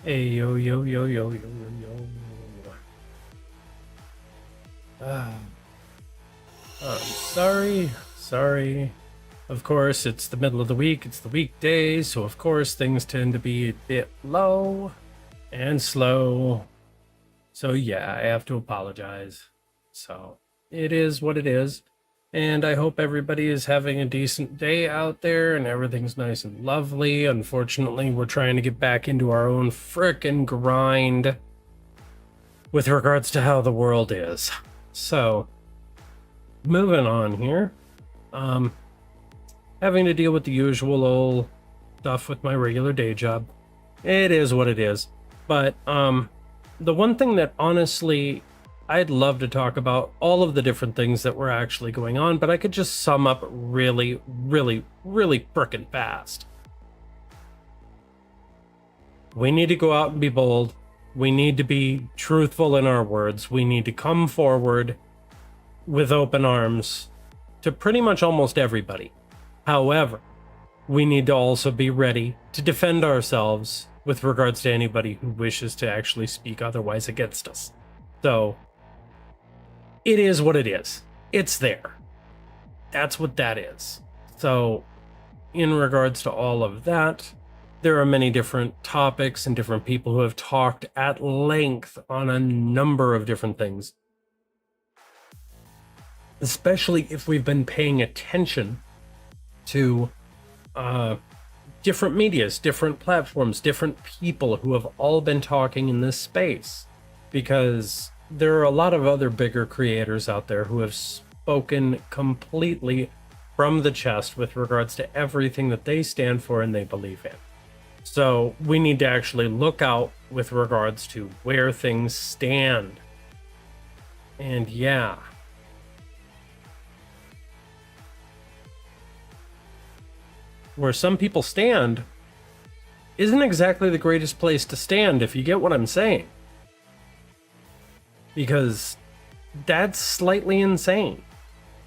Hey, yo, yo, yo, yo, yo, yo, yo. Ah, I'm sorry. Of course, it's the middle of the week, it's the weekday, so of course things tend to be a bit low and slow. So yeah, I have to apologize. So it is what it is. And I hope everybody is having a decent day out there and everything's nice and lovely. Unfortunately, we're trying to get back into our own frickin' grind with regards to how the world is. So, moving on here. Um, Having to deal with the usual old stuff with my regular day job. It is what it is. But the one thing that honestly I'd love to talk about all of the different things that were actually going on, but I could just sum up really, really, really frickin' fast. We need to go out and be bold. We need to be truthful in our words. We need to come forward with open arms to pretty much almost everybody. However, we need to also be ready to defend ourselves with regards to anybody who wishes to actually speak otherwise against us. So, it is what it is. It's there. That's what that is. So, in regards to all of that, there are many different topics and different people who have talked at length on a number of different things, especially if we've been paying attention to different medias, different platforms, different people who have all been talking in this space. Because there are a lot of other bigger creators out there who have spoken completely from the chest with regards to everything that they stand for and they believe in. So we need to actually look out with regards to where things stand. And yeah, where some people stand isn't exactly the greatest place to stand, if you get what I'm saying. Because that's slightly insane.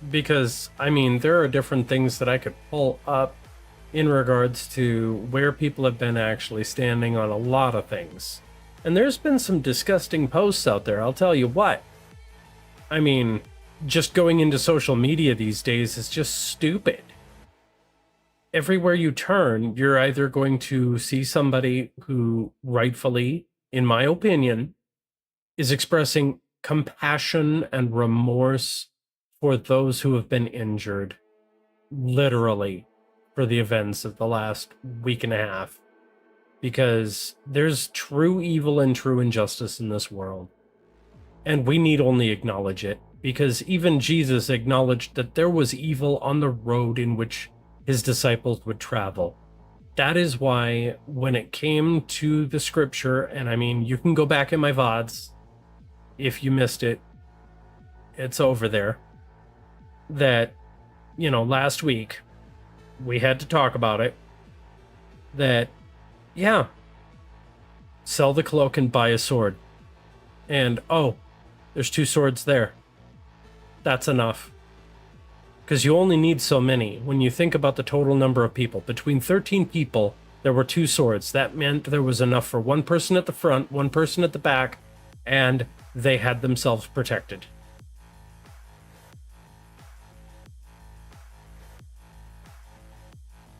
Because, I mean, there are different things that I could pull up in regards to where people have been actually standing on a lot of things. And there's been some disgusting posts out there, I'll tell you what. I mean, just going into social media these days is just stupid. Everywhere you turn, you're either going to see somebody who rightfully, in my opinion, is expressing compassion and remorse for those who have been injured, literally, for the events of the last week and a half. Because there's true evil and true injustice in this world. And we need only acknowledge it, because even Jesus acknowledged that there was evil on the road in which his disciples would travel. That is why when it came to the scripture, and I mean, you can go back in my VODs if you missed it, it's over there, that, last week we had to talk about it, that, yeah, sell the cloak and buy a sword. And, oh, there's 2 swords there. That's enough. Because you only need so many. When you think about the total number of people, between 13 people, there were 2 swords. That meant there was enough for one person at the front, one person at the back, and they had themselves protected.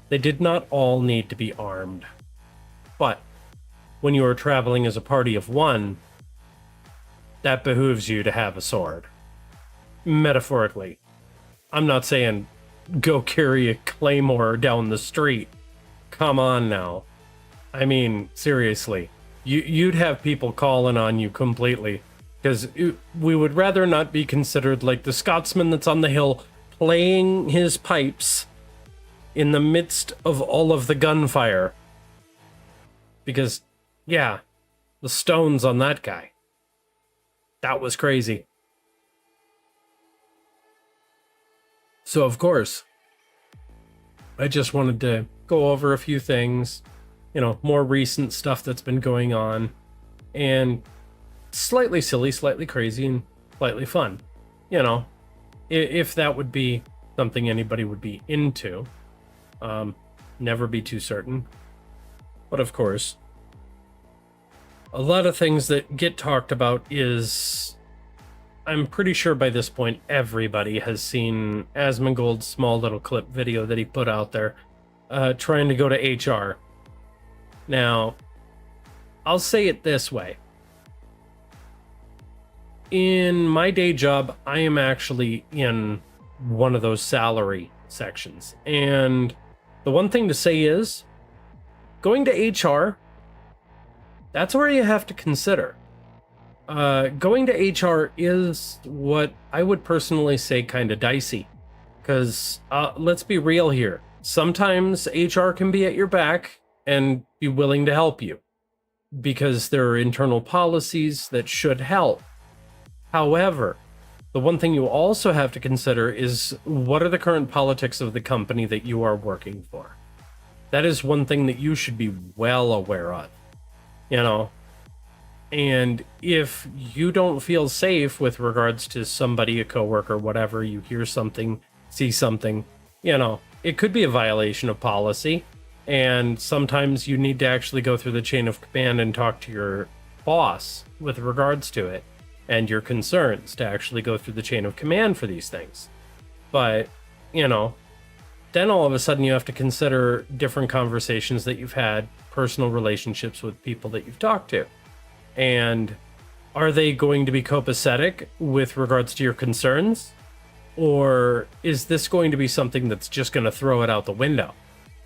They did not all need to be armed. But when you are traveling as a party of one, that behooves you to have a sword. Metaphorically. I'm not saying go carry a claymore down the street. Come on now. I mean, seriously. You'd have people calling on you completely. Because we would rather not be considered like the Scotsman that's on the hill playing his pipes in the midst of all of the gunfire. Because, yeah, the stones on that guy. That was crazy. So, of course, I just wanted to go over a few things, more recent stuff that's been going on, and slightly silly, slightly crazy, and slightly fun. If that would be something anybody would be into. Never be too certain. But of course, a lot of things that get talked about is, I'm pretty sure by this point everybody has seen Asmongold's small little clip video that he put out there, trying to go to HR. Now, I'll say it this way. In my day job, I am actually in one of those salary sections. And the one thing to say is, going to HR, that's where you have to consider. Going to HR is what I would personally say kind of dicey. Because let's be real here. Sometimes HR can be at your back and be willing to help you, because there are internal policies that should help. However, the one thing you also have to consider is, what are the current politics of the company that you are working for? That is one thing that you should be well aware of, you know? And if you don't feel safe with regards to somebody, a coworker, whatever, you hear something, see something, you know, it could be a violation of policy. And sometimes you need to actually go through the chain of command and talk to your boss with regards to it, and your concerns, to actually go through the chain of command for these things. But, you know, then all of a sudden you have to consider different conversations that you've had, personal relationships with people that you've talked to. And are they going to be copacetic with regards to your concerns? Or is this going to be something that's just going to throw it out the window?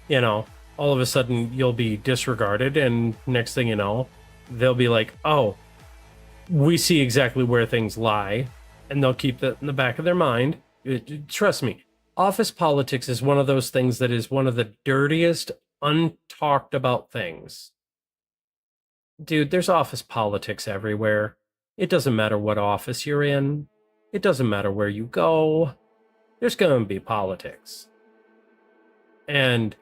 You know, all of a sudden you'll be disregarded, and next thing you know, they'll be like, oh, we see exactly where things lie, and they'll keep that in the back of their mind. Trust me, office politics is one of those things that is one of the dirtiest, untalked about things. Dude, there's office politics everywhere. It doesn't matter what office you're in. It doesn't matter where you go. There's going to be politics. And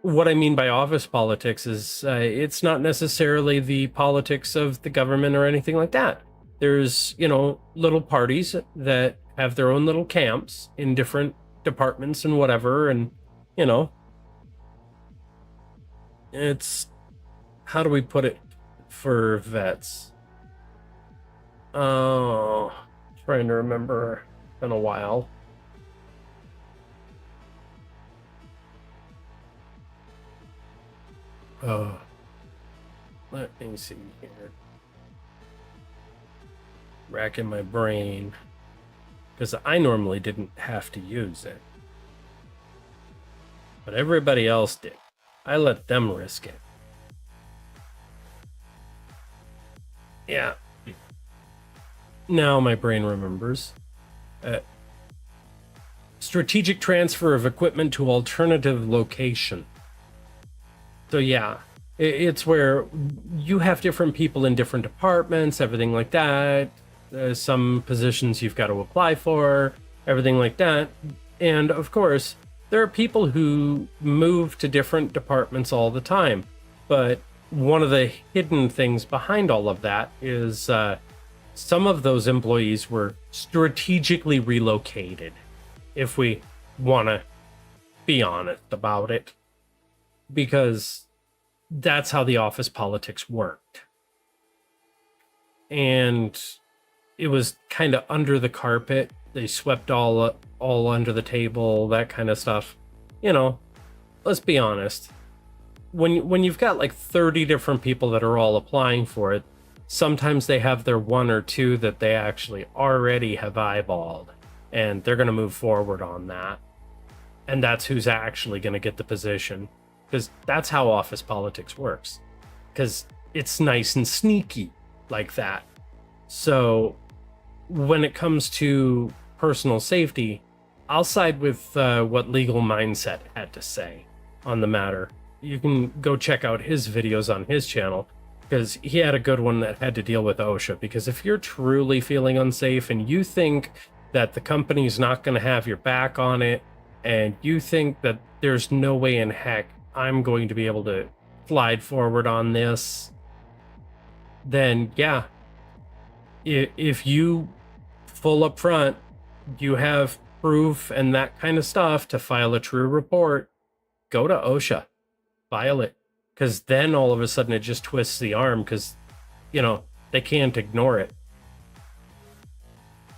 what I mean by office politics is it's not necessarily the politics of the government or anything like that. There's, you know, little parties that have their own little camps in different departments and whatever. And, you know, it's, how do we put it for vets? Oh, trying to remember. It's been a while. Oh, let me see here. Racking my brain, because I normally didn't have to use it, but everybody else did. I let them risk it. Yeah. Now my brain remembers. Strategic transfer of equipment to alternative location. So yeah, it's where you have different people in different departments, everything like that. Some positions you've got to apply for, everything like that. And of course, there are people who move to different departments all the time. But one of the hidden things behind all of that is some of those employees were strategically relocated, if we want to be honest about it, because that's how the office politics worked. And it was kind of under the carpet. They swept all under the table, that kind of stuff. You know, let's be honest. When you've got like 30 different people that are all applying for it, sometimes they have their one or two that they actually already have eyeballed, and they're going to move forward on that. And that's who's actually going to get the position, because that's how office politics works, because it's nice and sneaky like that. So when it comes to personal safety, I'll side with what Legal Mindset had to say on the matter. You can go check out his videos on his channel, because he had a good one that had to deal with OSHA. Because if you're truly feeling unsafe and you think that the company's not going to have your back on it, and you think that there's no way in heck I'm going to be able to slide forward on this, then yeah, if you full up front, you have proof and that kind of stuff to file a true report, go to OSHA, file it, because then all of a sudden it just twists the arm because, you know, they can't ignore it.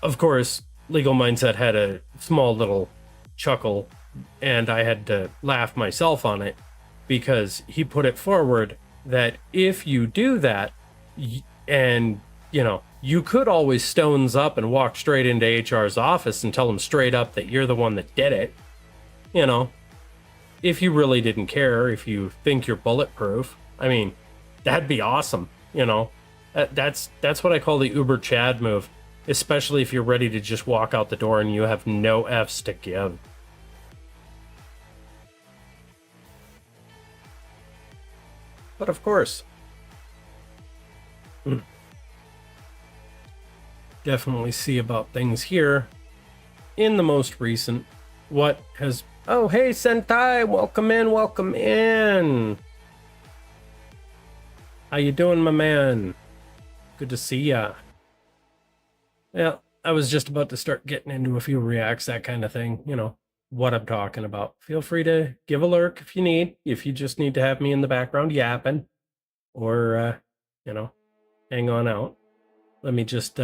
Of course, Legal Mindset had a small little chuckle, and I had to laugh myself on it because he put it forward that if you do that, and you know, you could always stones up and walk straight into HR's office and tell them straight up that you're the one that did it. You know, if you really didn't care, if you think you're bulletproof, I mean, that'd be awesome. You know, that's what I call the Uber Chad move, especially if you're ready to just walk out the door and you have no F's to give. But of course, definitely see about things here in the most recent. What has... Oh, hey, Sentai, welcome in, welcome in. How you doing, my man? Good to see ya. Yeah, I was just about to start getting into a few reacts, that kind of thing. You know, what I'm talking about. Feel free to give a lurk if you need. If you just need to have me in the background yapping. Or, you know, hang on out. Let me just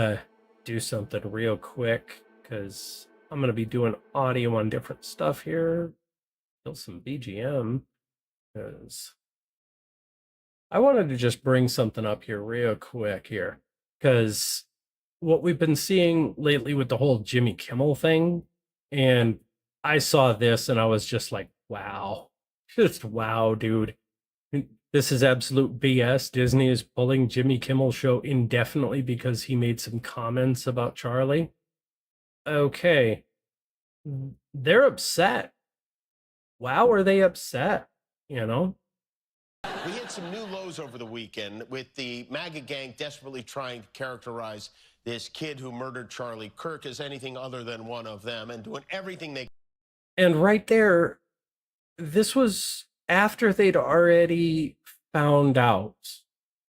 do something real quick, because I'm going to be doing audio on different stuff here. Kill some BGM, because I wanted to just bring something up here real quick here, because what we've been seeing lately with the whole Jimmy Kimmel thing, and I saw this and I was just like, wow, just wow, dude. This is absolute BS. Disney is pulling Jimmy Kimmel show indefinitely because he made some comments about Charlie. Okay. They're upset. Wow, are they upset? You know? We hit some new lows over the weekend with the MAGA gang desperately trying to characterize this kid who murdered Charlie Kirk as anything other than one of them and doing everything they... And right there, this was after they'd already found out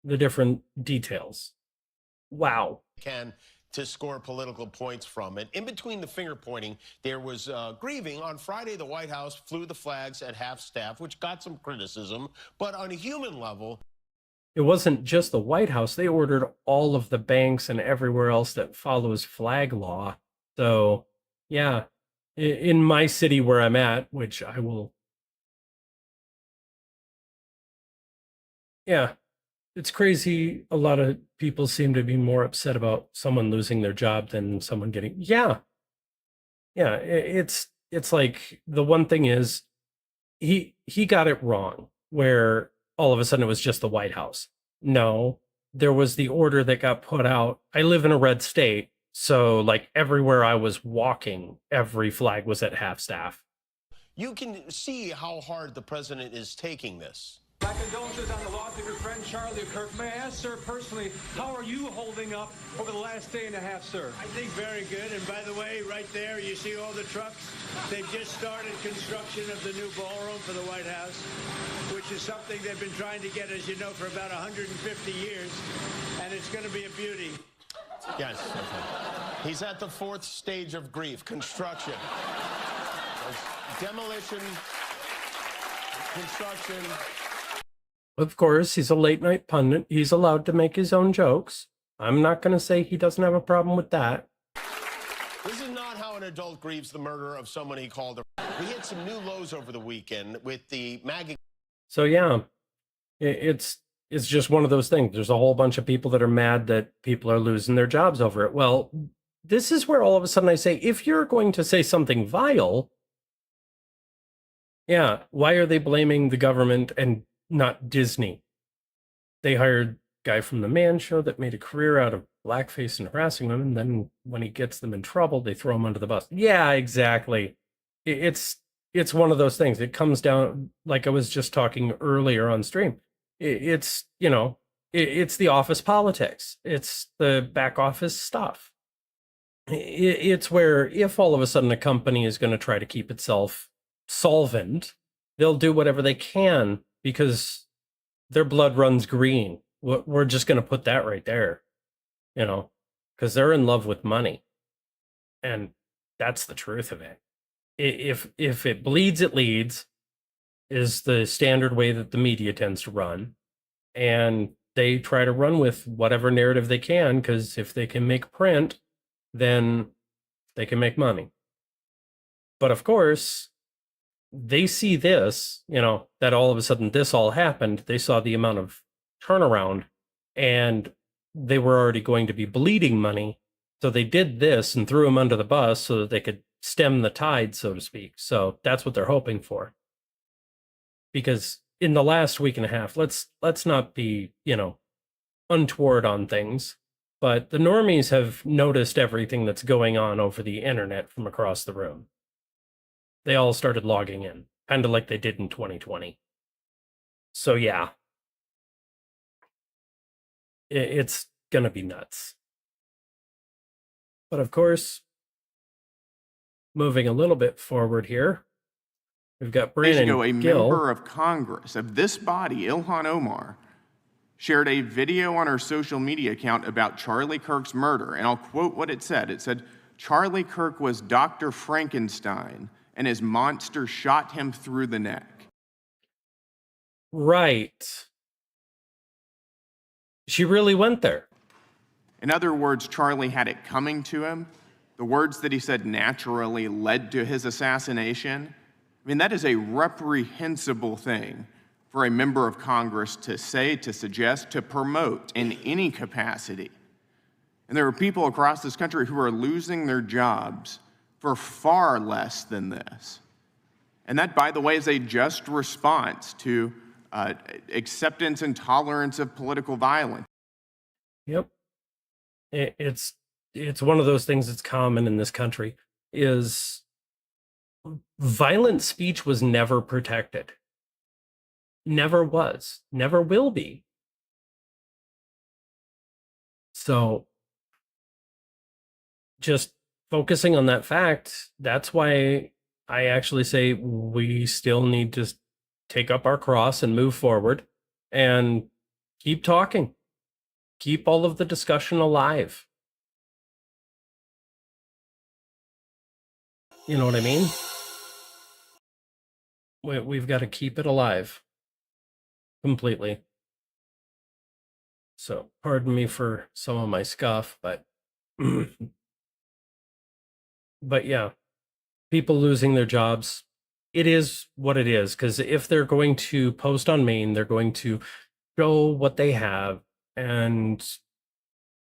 the different details. Wow. ...can to score political points from it. In between the finger pointing, there was grieving. On Friday, the White House flew the flags at half-staff, which got some criticism. But on a human level... It wasn't just the White House. They ordered all of the banks and everywhere else that follows flag law. So, yeah, in my city where I'm at, which I will... Yeah, it's crazy. A lot of people seem to be more upset about someone losing their job than someone getting... Yeah, it's like the one thing is he got it wrong, where all of a sudden it was just the White House. No, there was the order that got put out. I live in a red state, so like everywhere I was walking, every flag was at half staff. You can see how hard the president is taking this. My condolences on the loss of your friend Charlie Kirk. May I ask, sir, personally, how are you holding up over the last day and a half, sir? I think very good. And by the way, right there, you see all the trucks? They've just started construction of the new ballroom for the White House, which is something they've been trying to get, as you know, for about 150 years. And it's going to be a beauty. Yes. He's at the fourth stage of grief, construction. Demolition, construction. Of course, he's a late night pundit. He's allowed to make his own jokes. I'm not going to say he doesn't have a problem with that. This is not how an adult grieves the murder of someone he called a... We hit some new lows over the weekend with the MAGA... So yeah, it's just one of those things. There's a whole bunch of people that are mad that people are losing their jobs over it. Well, this is where all of a sudden I say, if you're going to say something vile, yeah, why are they blaming the government and not Disney? They hired a guy from The Man Show that made a career out of blackface and harassing women. Then when he gets them in trouble, they throw him under the bus. Yeah, exactly. It's one of those things. It comes down, like I was just talking earlier on stream. It's, you know, it's the office politics. It's the back office stuff. It's where if all of a sudden a company is going to try to keep itself solvent, they'll do whatever they can because their blood runs green. We're just going to put that right there, you know, because they're in love with money. And that's the truth of it. If it bleeds, it leads. is the standard way that the media tends to run. And they try to run with whatever narrative they can, because if they can make print, then they can make money. But of course, they see this, that all of a sudden this all happened. They saw the amount of turnaround, and they were already going to be bleeding money. So they did this and threw them under the bus so that they could stem the tide, so to speak. So that's what they're hoping for. Because in the last week and a half, let's not be, untoward on things, but the normies have noticed everything that's going on over the internet from across the room. They all started logging in, kind of like they did in 2020. So yeah, it's gonna be nuts. But of course, moving a little bit forward here, we've got Days ago, Brandon a Gill. member of Congress of this body, Ilhan Omar, shared a video on her social media account about Charlie Kirk's murder, and I'll quote what it said. It said, "Charlie Kirk was Dr. Frankenstein, and his monster shot him through the neck." Right. She really went there. In other words, Charlie had it coming to him. The words that he said naturally led to his assassination. I mean, that is a reprehensible thing for a member of Congress to say, to suggest, to promote in any capacity. And there are people across this country who are losing their jobs for far less than this. And that, by the way, is a just response to acceptance and tolerance of political violence. Yep. It's one of those things that's common in this country, is violent speech was never protected. Never was, never will be. So just focusing on that fact, that's why I actually say we still need to take up our cross and move forward and keep talking. Keep all of the discussion alive. You know what I mean? We've got to keep it alive completely. So pardon me for some of my scuff, but but yeah, people losing their jobs, it is what it is. Because if they're going to post on Maine, they're going to show what they have and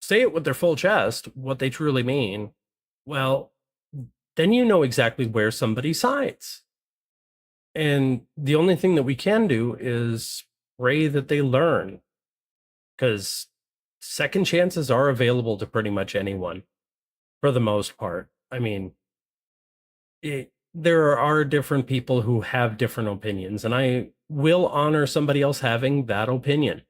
say it with their full chest, what they truly mean. Well, then you know exactly where somebody sides. And the only thing that we can do is pray that they learn, because second chances are available to pretty much anyone for the most part. I mean, there are different people who have different opinions, and I will honor somebody else having that opinion,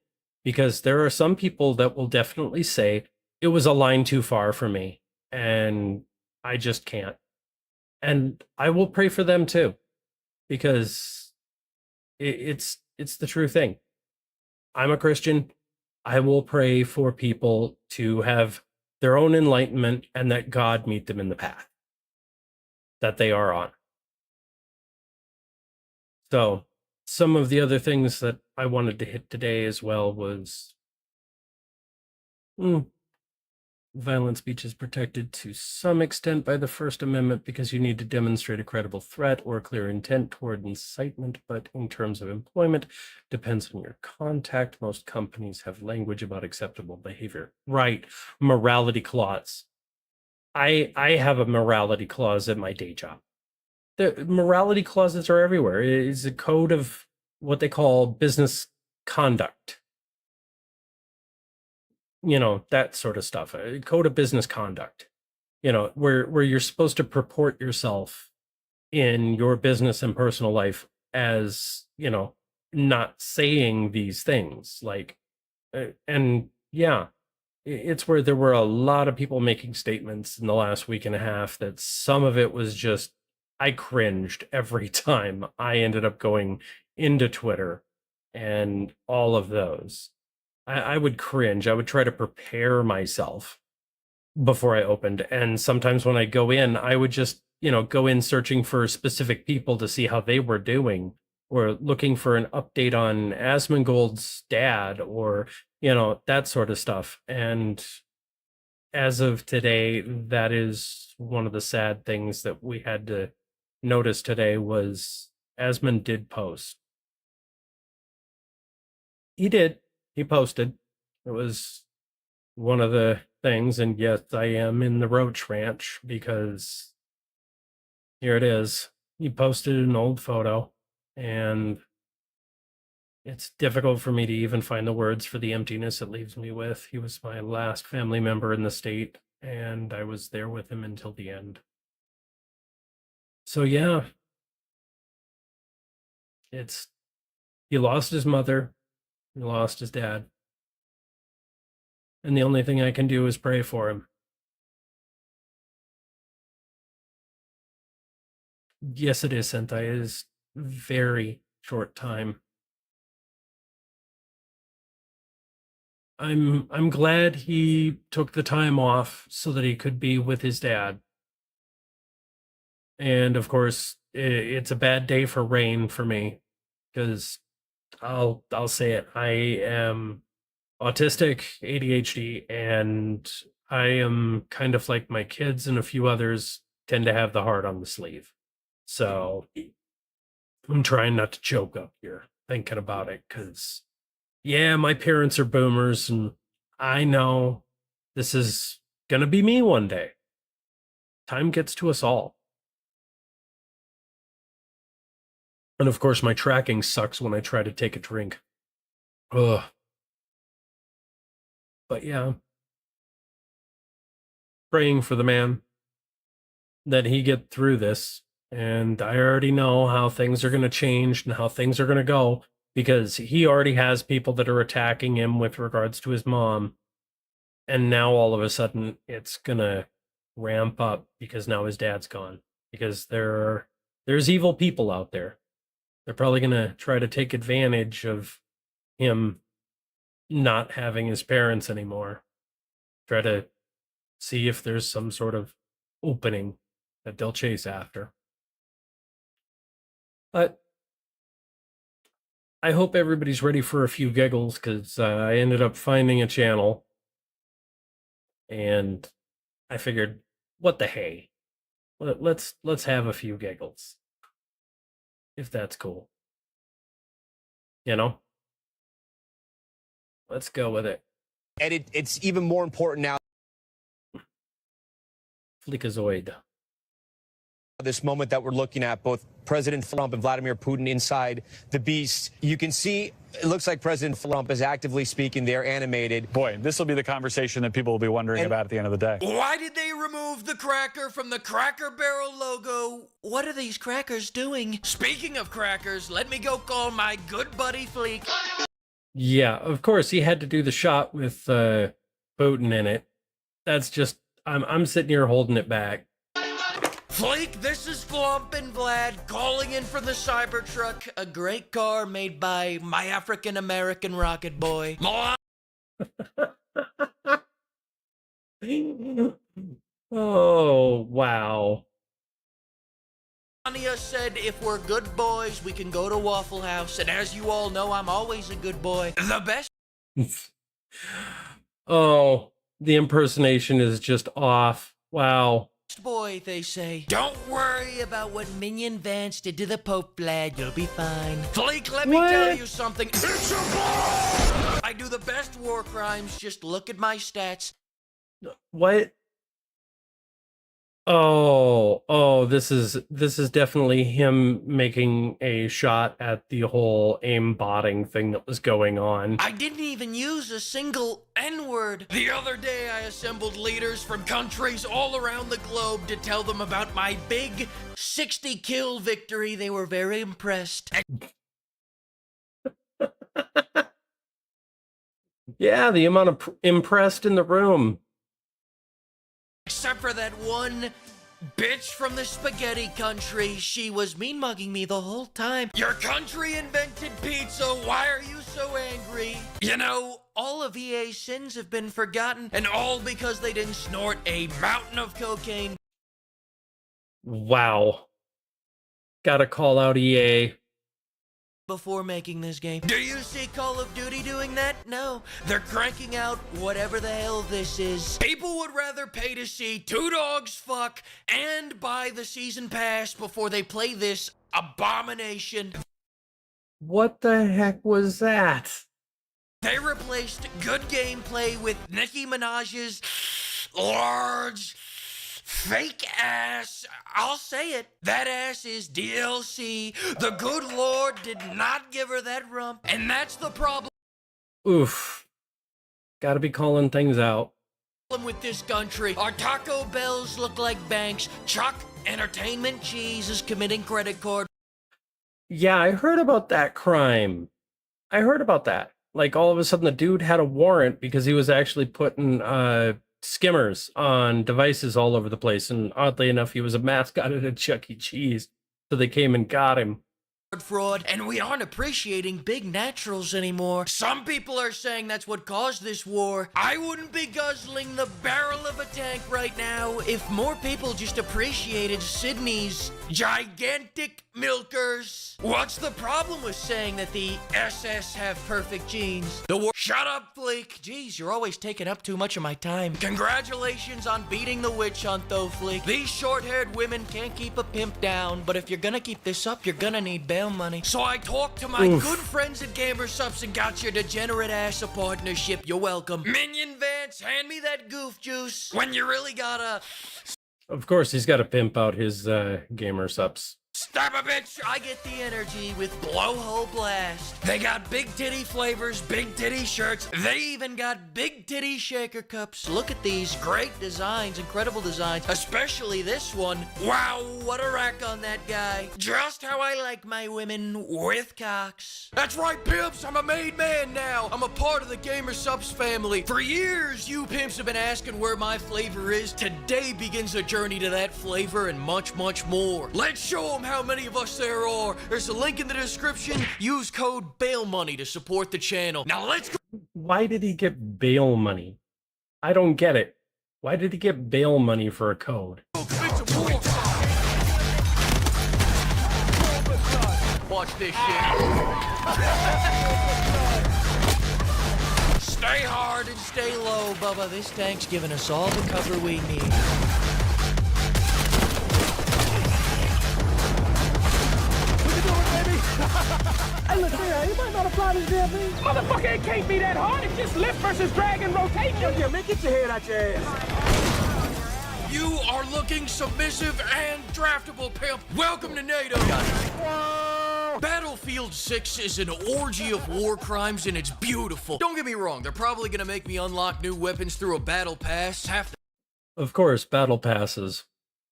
because there are some people that will definitely say it was a line too far for me and I just can't. And I will pray for them too, because it's the true thing. I'm a Christian. I will pray for people to have their own enlightenment and that God meet them in the path that they are on. So some of the other things that I wanted to hit today as well was violent speech is protected to some extent by the First Amendment because you need to demonstrate a credible threat or a clear intent toward incitement, but in terms of employment, depends on your contact. Most companies have language about acceptable behavior. Right. Morality clause. I have a morality clause at my day job. The morality clauses are everywhere. It is a code of what they call business conduct. That sort of stuff. A code of business conduct. Where you're supposed to purport yourself in your business and personal life as, not saying these things. Like, and yeah, it's where there were a lot of people making statements in the last week and a half that some of it was just, I cringed every time I ended up going into Twitter and all of those. I would cringe. I would try to prepare myself before I opened. And sometimes when I go in, I would just, go in searching for specific people to see how they were doing, or looking for an update on Asmongold's dad, or, that sort of stuff. And as of today, that is one of the sad things that we had to notice today was Asmund did post. He did. He posted. It was one of the things, and yes, I am in the Roach Ranch because here it is. He posted an old photo, and it's difficult for me to even find the words for the emptiness it leaves me with. He was my last family member in the state, and I was there with him until the end. So yeah, he lost his mother, he lost his dad, and the only thing I can do is pray for him. Yes, it is, Sentai. It is very short time. I'm glad he took the time off so that he could be with his dad. And of course, it's a bad day for Rain for me because I'll say it. I am autistic, ADHD, and I am kind of like my kids and a few others tend to have the heart on the sleeve. So I'm trying not to choke up here thinking about it because, yeah, my parents are boomers, and I know this is going to be me one day. Time gets to us all. And of course, my tracking sucks when I try to take a drink. Ugh. But yeah, praying for the man that he get through this. And I already know how things are going to change and how things are going to go because he already has people that are attacking him with regards to his mom. And now all of a sudden it's going to ramp up because now his dad's gone. Because there's evil people out there. They're probably going to try to take advantage of him not having his parents anymore. Try to see if there's some sort of opening that they'll chase after. But I hope everybody's ready for a few giggles because I ended up finding a channel and I figured, what the hey? Let's have a few giggles. If that's cool. Let's go with it. And it's even more important now. Fleekazoid. This moment that we're looking at, both President Trump and Vladimir Putin inside the beast. You can see it looks like President Trump is actively speaking. They're animated. Boy, this will be the conversation that people will be wondering about at the end of the day. Why did they remove the cracker from the Cracker Barrel logo? What are these crackers doing? Speaking of crackers, let me go call my good buddy Fleek. Yeah, of course he had to do the shot with Putin in it. That's just I'm sitting here holding it back. Fleek, this is Flump and Vlad calling in from the Cybertruck, a great car made by my African-American rocket boy. Oh, wow. Anya said if we're good boys, we can go to Waffle House, and as you all know, I'm always a good boy. The best Oh, the impersonation is just off. Wow. boy, they say. Don't worry about what Minion Vance did to the Pope, Vlad. You'll be fine. Fleek, let me tell you something. It's a ball! I do the best war crimes. Just look at my stats. What? Oh, this is definitely him making a shot at the whole aimbotting thing that was going on. I didn't even use a single N-word. The other day, I assembled leaders from countries all around the globe to tell them about my big 60-kill victory. They were very impressed. Yeah, the amount of impressed in the room. Except for that one bitch from the spaghetti country. She was mean-mugging me the whole time. Your country invented pizza. Why are you so angry? You know, all of EA's sins have been forgotten, and all because they didn't snort a mountain of cocaine. Wow. Gotta call out EA. before making this game. Do you see Call of Duty doing that? No. They're cranking out whatever the hell this is. People would rather pay to see two dogs fuck and buy the season pass before they play this abomination. What the heck was that? They replaced good gameplay with Nicki Minaj's large fake ass. I'll say it. That ass is DLC. The good Lord did not give her that rump, and that's the problem Oof. Gotta be calling things out. with this country. Our Taco Bells look like banks. Chuck Entertainment Cheese is committing credit card. Yeah, I heard about that crime. I heard about that. Like, all of a sudden, the dude had a warrant because he was actually putting skimmers on devices all over the place. And oddly enough, he was a mascot at a Chuck E. Cheese. So they came and got him. Fraud, and we aren't appreciating big naturals anymore. Some people are saying that's what caused this war. I wouldn't be guzzling the barrel of a tank right now if more people just appreciated Sydney's gigantic milkers. What's the problem with saying that the SS have perfect genes? The war— Shut up, Fleek. Jeez, you're always taking up too much of my time. Congratulations on beating the witch hunt, though, Fleek. These short-haired women can't keep a pimp down, but if you're gonna keep this up, you're gonna need bail money. So I talked to my good friends at Gamer Subs and got your degenerate ass a partnership. You're welcome. Minion Vance, hand me that goof juice when you really gotta— Of course, he's got to pimp out his gamer subs. Stop a bitch! I get the energy with Blowhole Blast. They got big titty flavors, big titty shirts. They even got big titty shaker cups. Look at these great designs, incredible designs, especially this one. Wow, what a rack on that guy. Just how I like my women with cocks. That's right, pimps. I'm a made man now. I'm a part of the Gamer Subs family. For years, you pimps have been asking where my flavor is. Today begins a journey to that flavor and much, much more. Let's show them how many of us there are. There's a link in the description. Use code BAILMONEY to support the channel. Now let's go. Why did he get bail money? I don't get it. Why did he get bail money for a code? Watch this shit. Stay hard and stay low, Bubba. This tank's giving us all the cover we need. Hey, look here, you might not apply this damn thing. Motherfucker, it can't be that hard. It's just lift versus drag and rotation. Yeah, man, get your head out your ass. You are looking submissive and draftable, pimp. Welcome to NATO. Battlefield 6 is an orgy of war crimes, and it's beautiful. Don't get me wrong, they're probably gonna make me unlock new weapons through a battle pass. Of course, battle passes.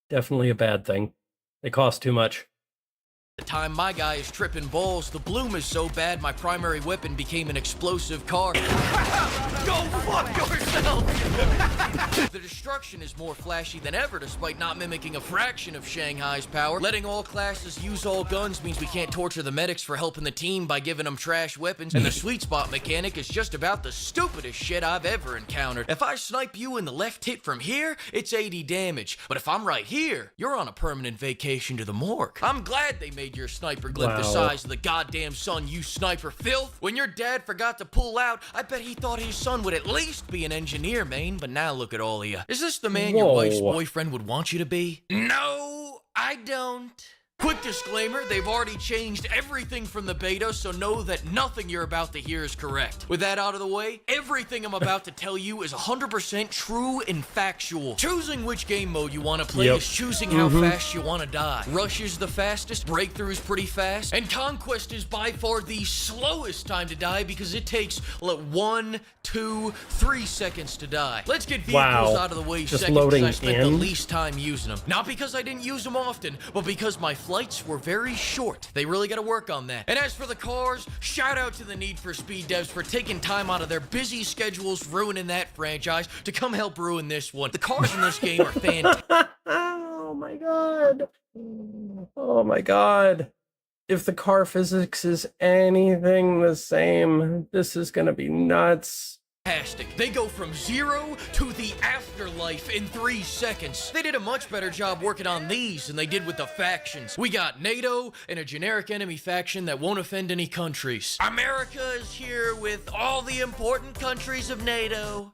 Definitely a bad thing. They cost too much. The time my guy is tripping balls, the bloom is so bad my primary weapon became an explosive car. Go fuck yourself! The destruction is more flashy than ever despite not mimicking a fraction of Shanghai's power. Letting all classes use all guns means we can't torture the medics for helping the team by giving them trash weapons, and the sweet spot mechanic is just about the stupidest shit I've ever encountered. If I snipe you in the left hit from here, it's 80 damage, but if I'm right here, you're on a permanent vacation to the morgue. I'm glad they made your sniper glint the size of the goddamn sun, you sniper filth. When your dad forgot to pull out, I bet he thought his son would at least be an engineer, man, but now look at all of you. Is this the man your wife's boyfriend would want you to be? No, I don't. Quick disclaimer, they've already changed everything from the beta, so know that nothing you're about to hear is correct. With that out of the way, everything I'm about to tell you is 100% true and factual. Choosing which game mode you want to play is choosing how fast you want to die. Rush is the fastest, Breakthrough is pretty fast, and Conquest is by far the slowest time to die because it takes, 1, 2, 3 seconds to die. Let's get vehicles out of the way second because I spent the least time using them. Not because I didn't use them often, but because my flights were very short. They really got to work on that. And as for the cars, shout out to the Need for Speed devs for taking time out of their busy schedules ruining that franchise to come help ruin this one. The cars in this game are fantastic. Oh my god. Oh my god. If the car physics is anything the same, this is gonna be nuts. fantastic. They go from zero to the afterlife in 3 seconds. They did a much better job working on these than they did with the factions. We got NATO and a generic enemy faction that won't offend any countries. America is here with all the important countries of NATO.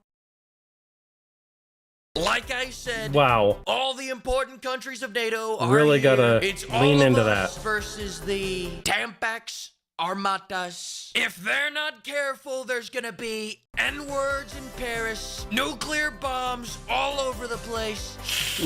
Like I said, Wow. all the important countries of NATO are Really here. gotta It's lean all of into us that. versus the Tampax Armatas. If they're not careful, there's gonna be N-words in Paris, nuclear bombs all over the place.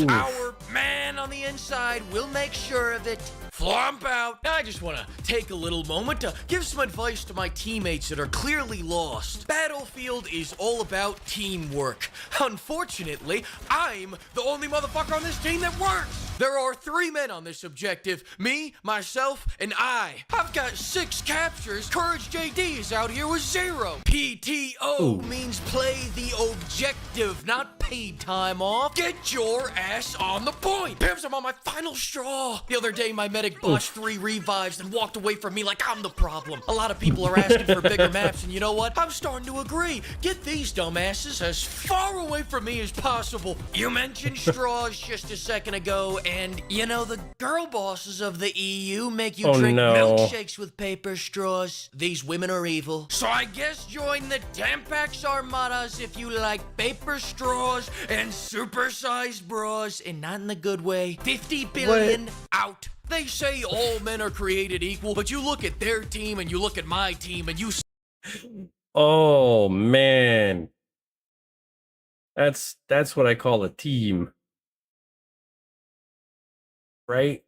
Our man on the inside will make sure of it. Flomp out. Now I just want to take a little moment to give some advice to my teammates that are clearly lost. Battlefield is all about teamwork. Unfortunately, I'm the only motherfucker on this team that works. There are 3 men on this objective. Me, myself, and I. I've got 6 captures. Courage JD is out here with 0. PTO means play the objective, not paid time off. Get your ass on the point. Pims, I'm on my final straw. The other day, my medic botched 3 revives and walked away from me like I'm the problem. A lot of people are asking for bigger maps, and you know what? I'm starting to agree. Get these dumbasses as far away from me as possible. You mentioned straws just a second ago, and you know the girl bosses of the EU make you drink milkshakes with paper straws. These women are evil. So I guess join the Tampax Armadas if you like paper straws and supersized bras, and not in the good way. 50 billion out. They say all men are created equal, but you look at their team and you look at my team and you... Oh, man. That's what I call a team. Right?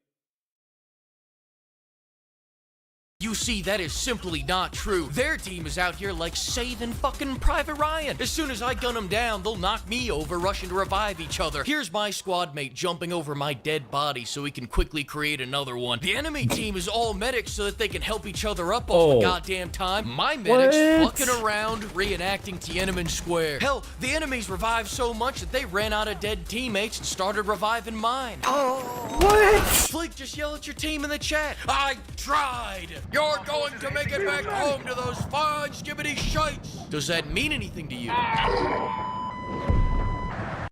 You see, that is simply not true. Their team is out here like saving fucking Private Ryan. As soon as I gun them down, they'll knock me over, rushing to revive each other. Here's my squad mate jumping over my dead body so he can quickly create another one. The enemy team is all medics so that they can help each other up all the goddamn time. My medics fucking around, reenacting Tiananmen Square. Hell, the enemies revived so much that they ran out of dead teammates and started reviving mine. What? Fleek, just yell at your team in the chat. I tried. You're going to make it back home to those fine skibbity shites. Does that mean anything to you?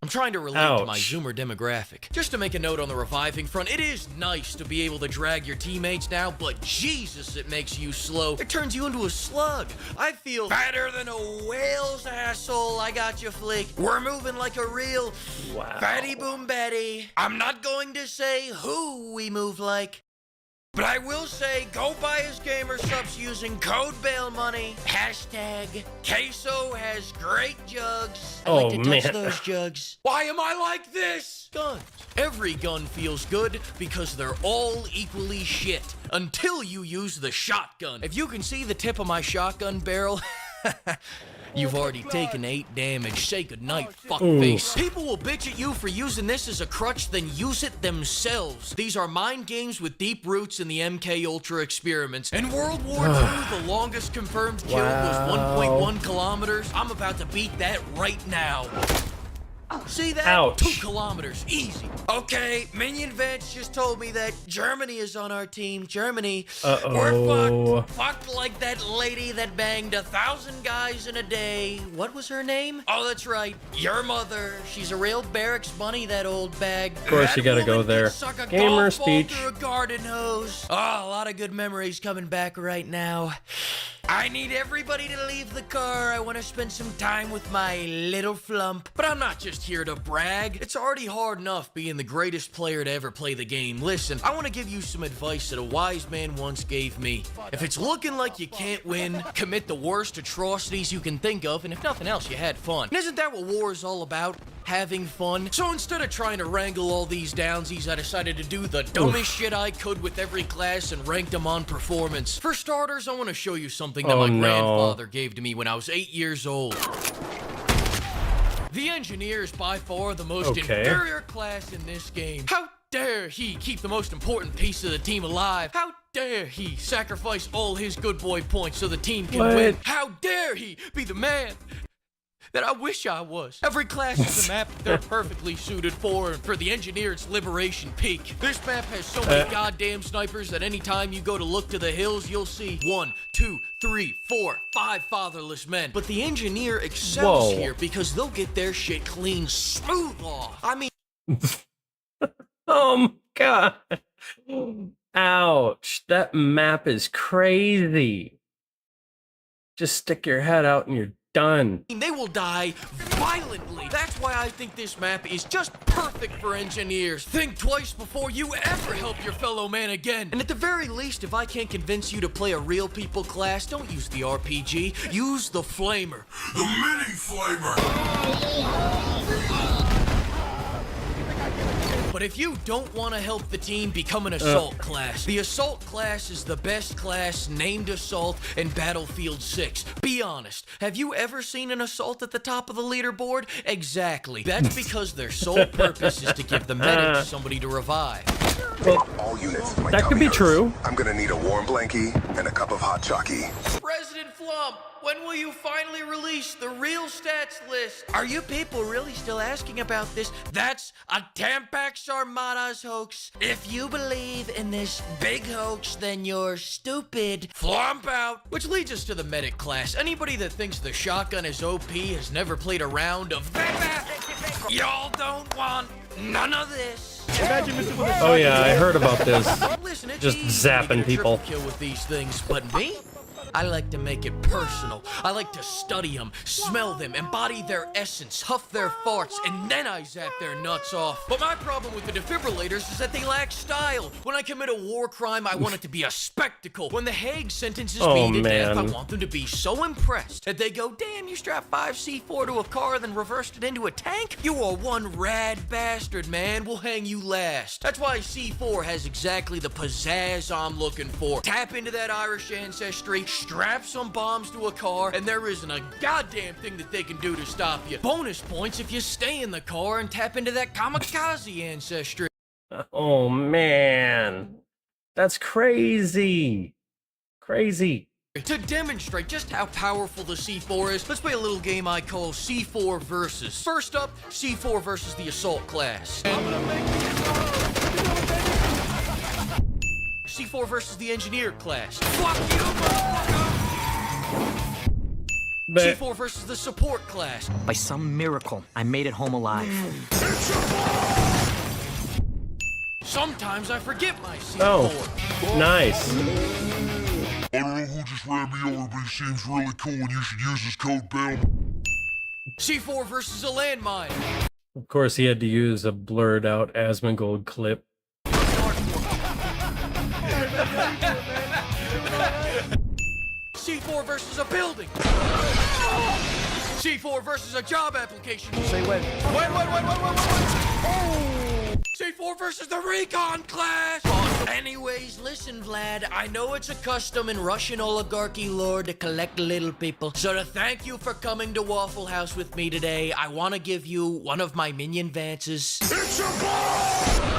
I'm trying to relate to my Zoomer demographic. Just to make a note on the reviving front, it is nice to be able to drag your teammates now, but Jesus, it makes you slow. It turns you into a slug. I feel fatter than a whale's asshole. I got you, Flick. We're moving like a real fatty boom Betty. I'm not going to say who we move like, but I will say, go buy his gamer subs using code bail money. Hashtag Queso has great jugs. I like to touch those jugs. Why am I like this? Guns. Every gun feels good because they're all equally shit. Until you use the shotgun. If you can see the tip of my shotgun barrel... You've already taken 8 damage. Say goodnight, fuckface. People will bitch at you for using this as a crutch, then use it themselves. These are mind games with deep roots in the MK Ultra experiments. In World War II, the longest confirmed kill was 1.1 kilometers. I'm about to beat that right now. See that? Ouch. 2 kilometers. Easy. Okay, Minion Vance just told me that Germany is on our team. Germany. We're fucked. Fucked like that lady that banged 1,000 guys in a day. What was her name? Oh, that's right. Your mother. She's a real barracks bunny, that old bag. Of course, you gotta go there. Gamer speech. Through a garden hose. Oh, a lot of good memories coming back right now. I need everybody to leave the car. I want to spend some time with my little flump. But I'm not just here to brag. It's already hard enough being the greatest player to ever play the game. Listen, I want to give you some advice that a wise man once gave me. If it's looking like you can't win, commit the worst atrocities you can think of, and if nothing else, you had fun. And isn't that what war is all about? Having fun. So instead of trying to wrangle all these downsies, I decided to do the dumbest shit I could with every class and rank them on performance. For starters, I want to show you something that my grandfather gave to me when I was 8 years old. The engineer is by far the most inferior class in this game. How dare he keep the most important piece of the team alive? How dare he sacrifice all his good boy points so the team can win? How dare he be the man that I wish I was. Every class is a map they're perfectly suited for, and for the engineer, it's Liberation Peak. This map has so many goddamn snipers that anytime you go to look to the hills, you'll see 1, 2, 3, 4, 5 fatherless men. But the engineer excels here because they'll get their shit clean smooth off. I mean, Oh my god. Ouch. That map is crazy. Just stick your head out and you're done. they will die violently. That's why I think this map is just perfect for engineers. Think twice before you ever help your fellow man again. And at the very least, if I can't convince you to play a real people class, don't use the RPG. Use the Flamer. The Mini Flamer. But if you don't want to help the team, become an assault class. The assault class is the best class named assault in Battlefield 6. Be honest, have you ever seen an assault at the top of the leaderboard? Exactly. That's because their sole purpose is to give the medic somebody to revive. Well, all units, that could be true. I'm gonna need a warm blankie and a cup of hot chalky. President Flump, when will you finally release the real stats list? Are you people really still asking about this? That's a Tampax Armada's hoax. If you believe in this big hoax, then you're stupid. Flump out. Which leads us to the medic class. Anybody that thinks the shotgun is OP has never played a round of Y'all don't want none of this. Oh yeah, I heard about this. Listen, it's Just easy to zapping get a people. triple kill with these things, but me? I like to make it personal. I like to study them, smell them, embody their essence, huff their farts, and then I zap their nuts off. But my problem with the defibrillators is that they lack style. When I commit a war crime, I want it to be a spectacle. When the Hague sentences me to death, I want them to be so impressed that they go, damn, you strapped 5C4 to a car, then reversed it into a tank? You are one rad bastard, man. We'll hang you last. That's why C4 has exactly the pizzazz I'm looking for. Tap into that Irish ancestry, strap some bombs to a car, and there isn't a goddamn thing that they can do to stop you. Bonus points if you stay in the car and tap into that kamikaze ancestry. Oh man, that's crazy. Crazy. To demonstrate just how powerful the C4 is, let's play a little game I call C4 Versus. First up, C4 versus the Assault class. C4 versus the Engineer class. Fuck you, motherfucker! C4 versus the Support class. By some miracle, I made it home alive. Sometimes I forget my C4. Oh, nice. I don't know who just ran me over, but he seems really cool and you should use his code BELL. C4 versus a landmine. Of course, he had to use a blurred out Asmongold clip. C4 versus a building. C4 versus a job application. Say when. When. Oh! C4 versus the recon class. Anyways, listen, Vlad. I know it's a custom in Russian oligarchy lore to collect little people. So to thank you for coming to Waffle House with me today, I want to give you one of my minion vances. It's a ball!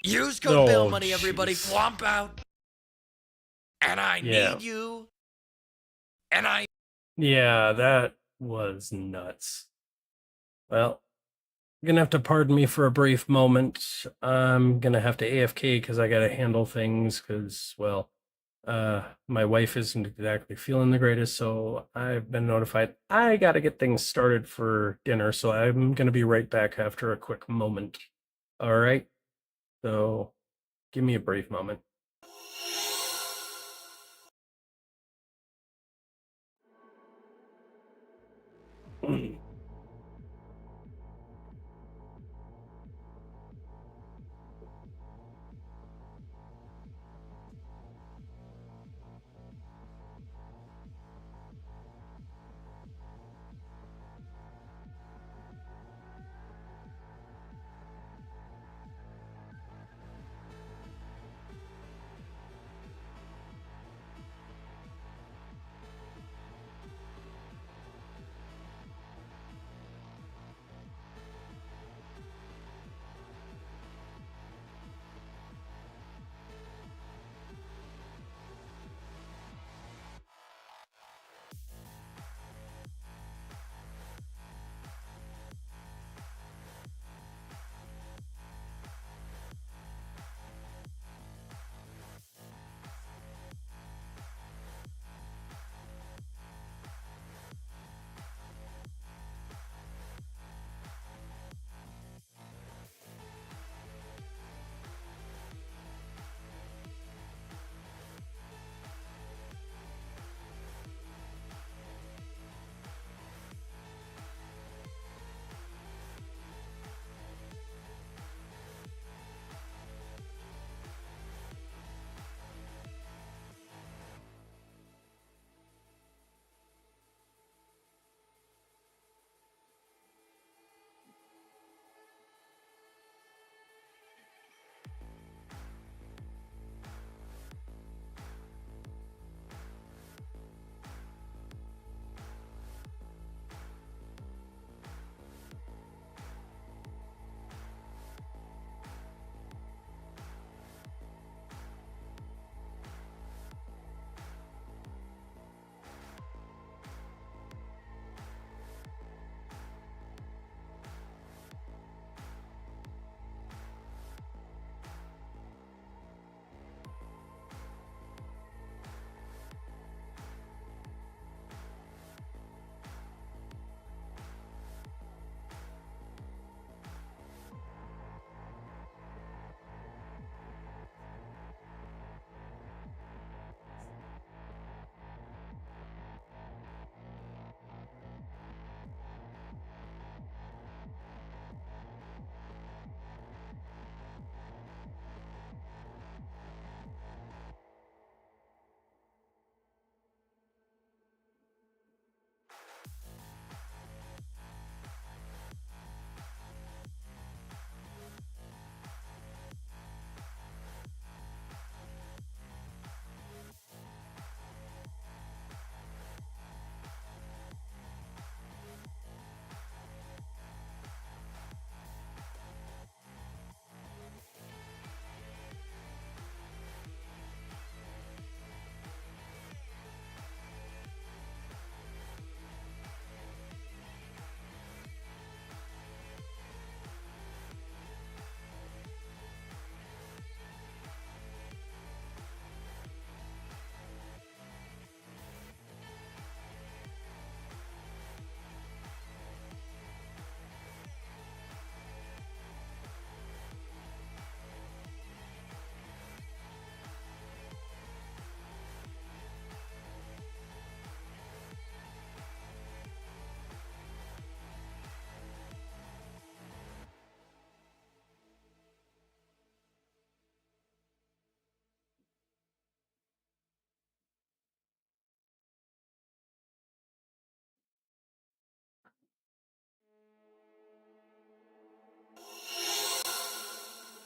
Use code Bill Money, everybody. Flump out. And I need you. And I... Yeah, that was nuts. Well, you're gonna have to pardon me for a brief moment. I'm gonna have to AFK because I gotta handle things because, well, my wife isn't exactly feeling the greatest, so I've been notified I gotta get things started for dinner, so I'm gonna be right back after a quick moment. All right? So, give me a brief moment.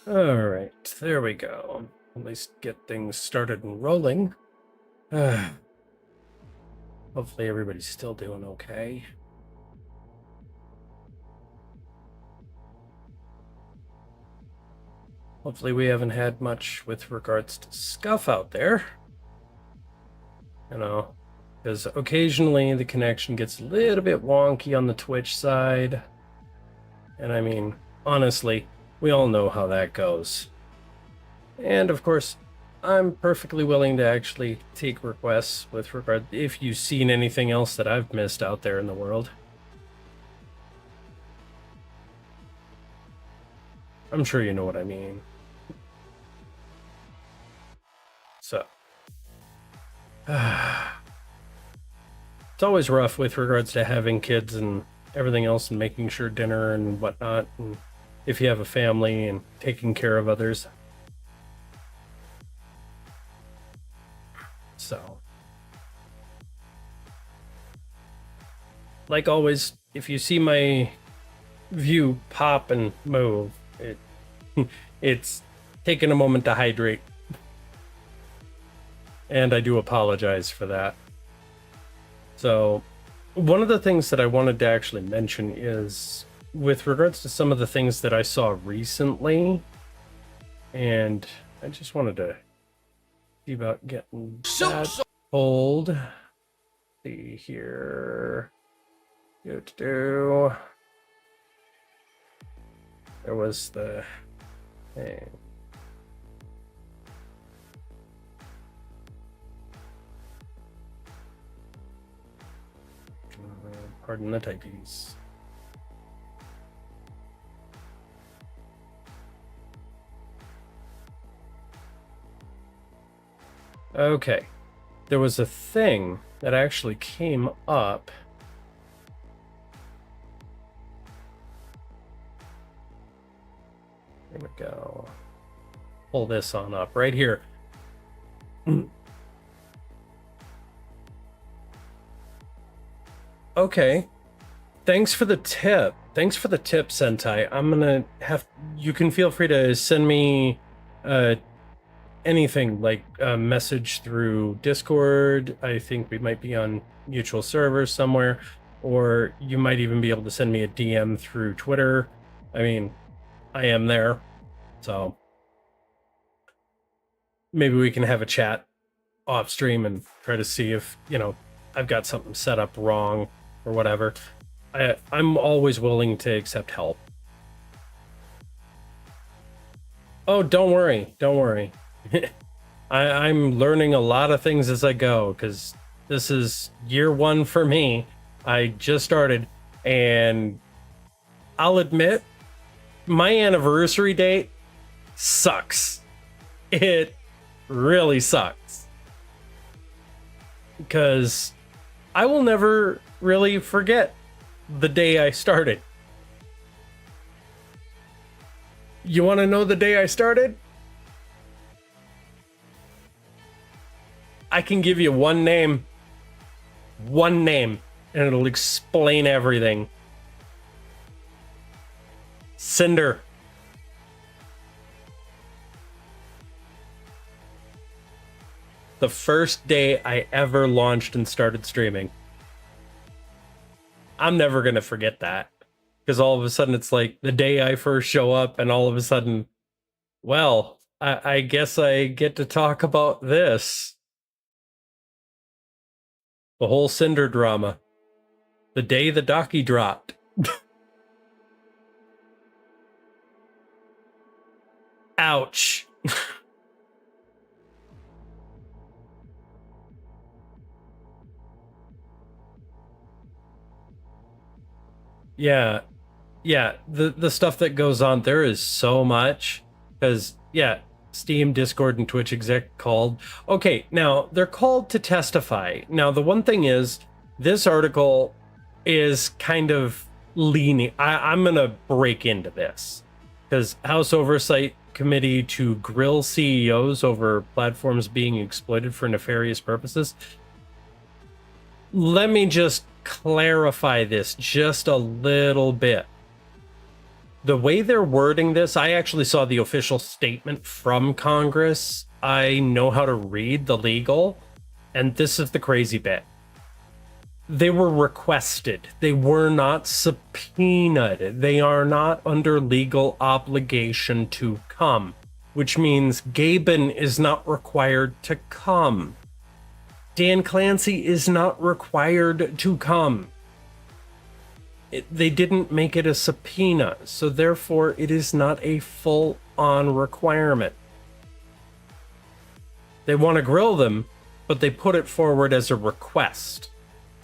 All right, there we go. At least get things started and rolling. Hopefully everybody's still doing okay. Hopefully we haven't had much with regards to scuff out there. You know, because occasionally the connection gets a little bit wonky on the Twitch side. And I mean, honestly, we all know how that goes. And of course, I'm perfectly willing to actually take requests with regard if you've seen anything else that I've missed out there in the world. I'm sure you know what I mean. So, it's always rough with regards to having kids and everything else and making sure dinner and whatnot, and if you have a family and taking care of others. So, like always, if you see my view pop and move, it's taking a moment to hydrate. And I do apologize for that. So, one of the things that I wanted to actually mention is with regards to some of the things that I saw recently, and I just wanted to see about getting that pulled. See here. There was the thing. Pardon the typings. Okay. There was a thing that actually came up. There we go. Pull this on up right here. Okay. Thanks for the tip. Thanks for the tip, Sentai. I'm gonna have... You can feel free to send me anything, like a message through Discord. I think we might be on mutual servers somewhere. Or you might even be able to send me a DM through Twitter. I mean, I am there. So maybe we can have a chat off stream and try to see if, you know, I've got something set up wrong or whatever. I'm always willing to accept help. Oh, don't worry. Don't worry. I'm learning a lot of things as I go, because this is year one for me. I just started, and I'll admit, my anniversary date sucks. It really sucks. Because I will never really forget the day I started. You want to know the day I started? I can give you one name, and it'll explain everything. Cinder. The first day I ever launched and started streaming. I'm never going to forget that. Because all of a sudden it's like the day I first show up, and all of a sudden, well, I guess I get to talk about this. The whole Cinder drama. The day the Docky dropped. Ouch. Yeah. Yeah, the stuff that goes on, there is so much. Because, yeah, Steam, Discord, and Twitch exec called. Okay, now, they're called to testify. Now, the one thing is, this article is kind of leaning... I'm going to break into this. Because House Oversight Committee to grill CEOs over platforms being exploited for nefarious purposes. Let me just clarify this just a little bit. The way they're wording this, I actually saw the official statement from Congress. I know how to read the legal, and this is the crazy bit. They were requested. They were not subpoenaed. They are not under legal obligation to come, which means Gaben is not required to come. Dan Clancy is not required to come. They didn't make it a subpoena, so therefore it is not a full-on requirement. They want to grill them, but they put it forward as a request.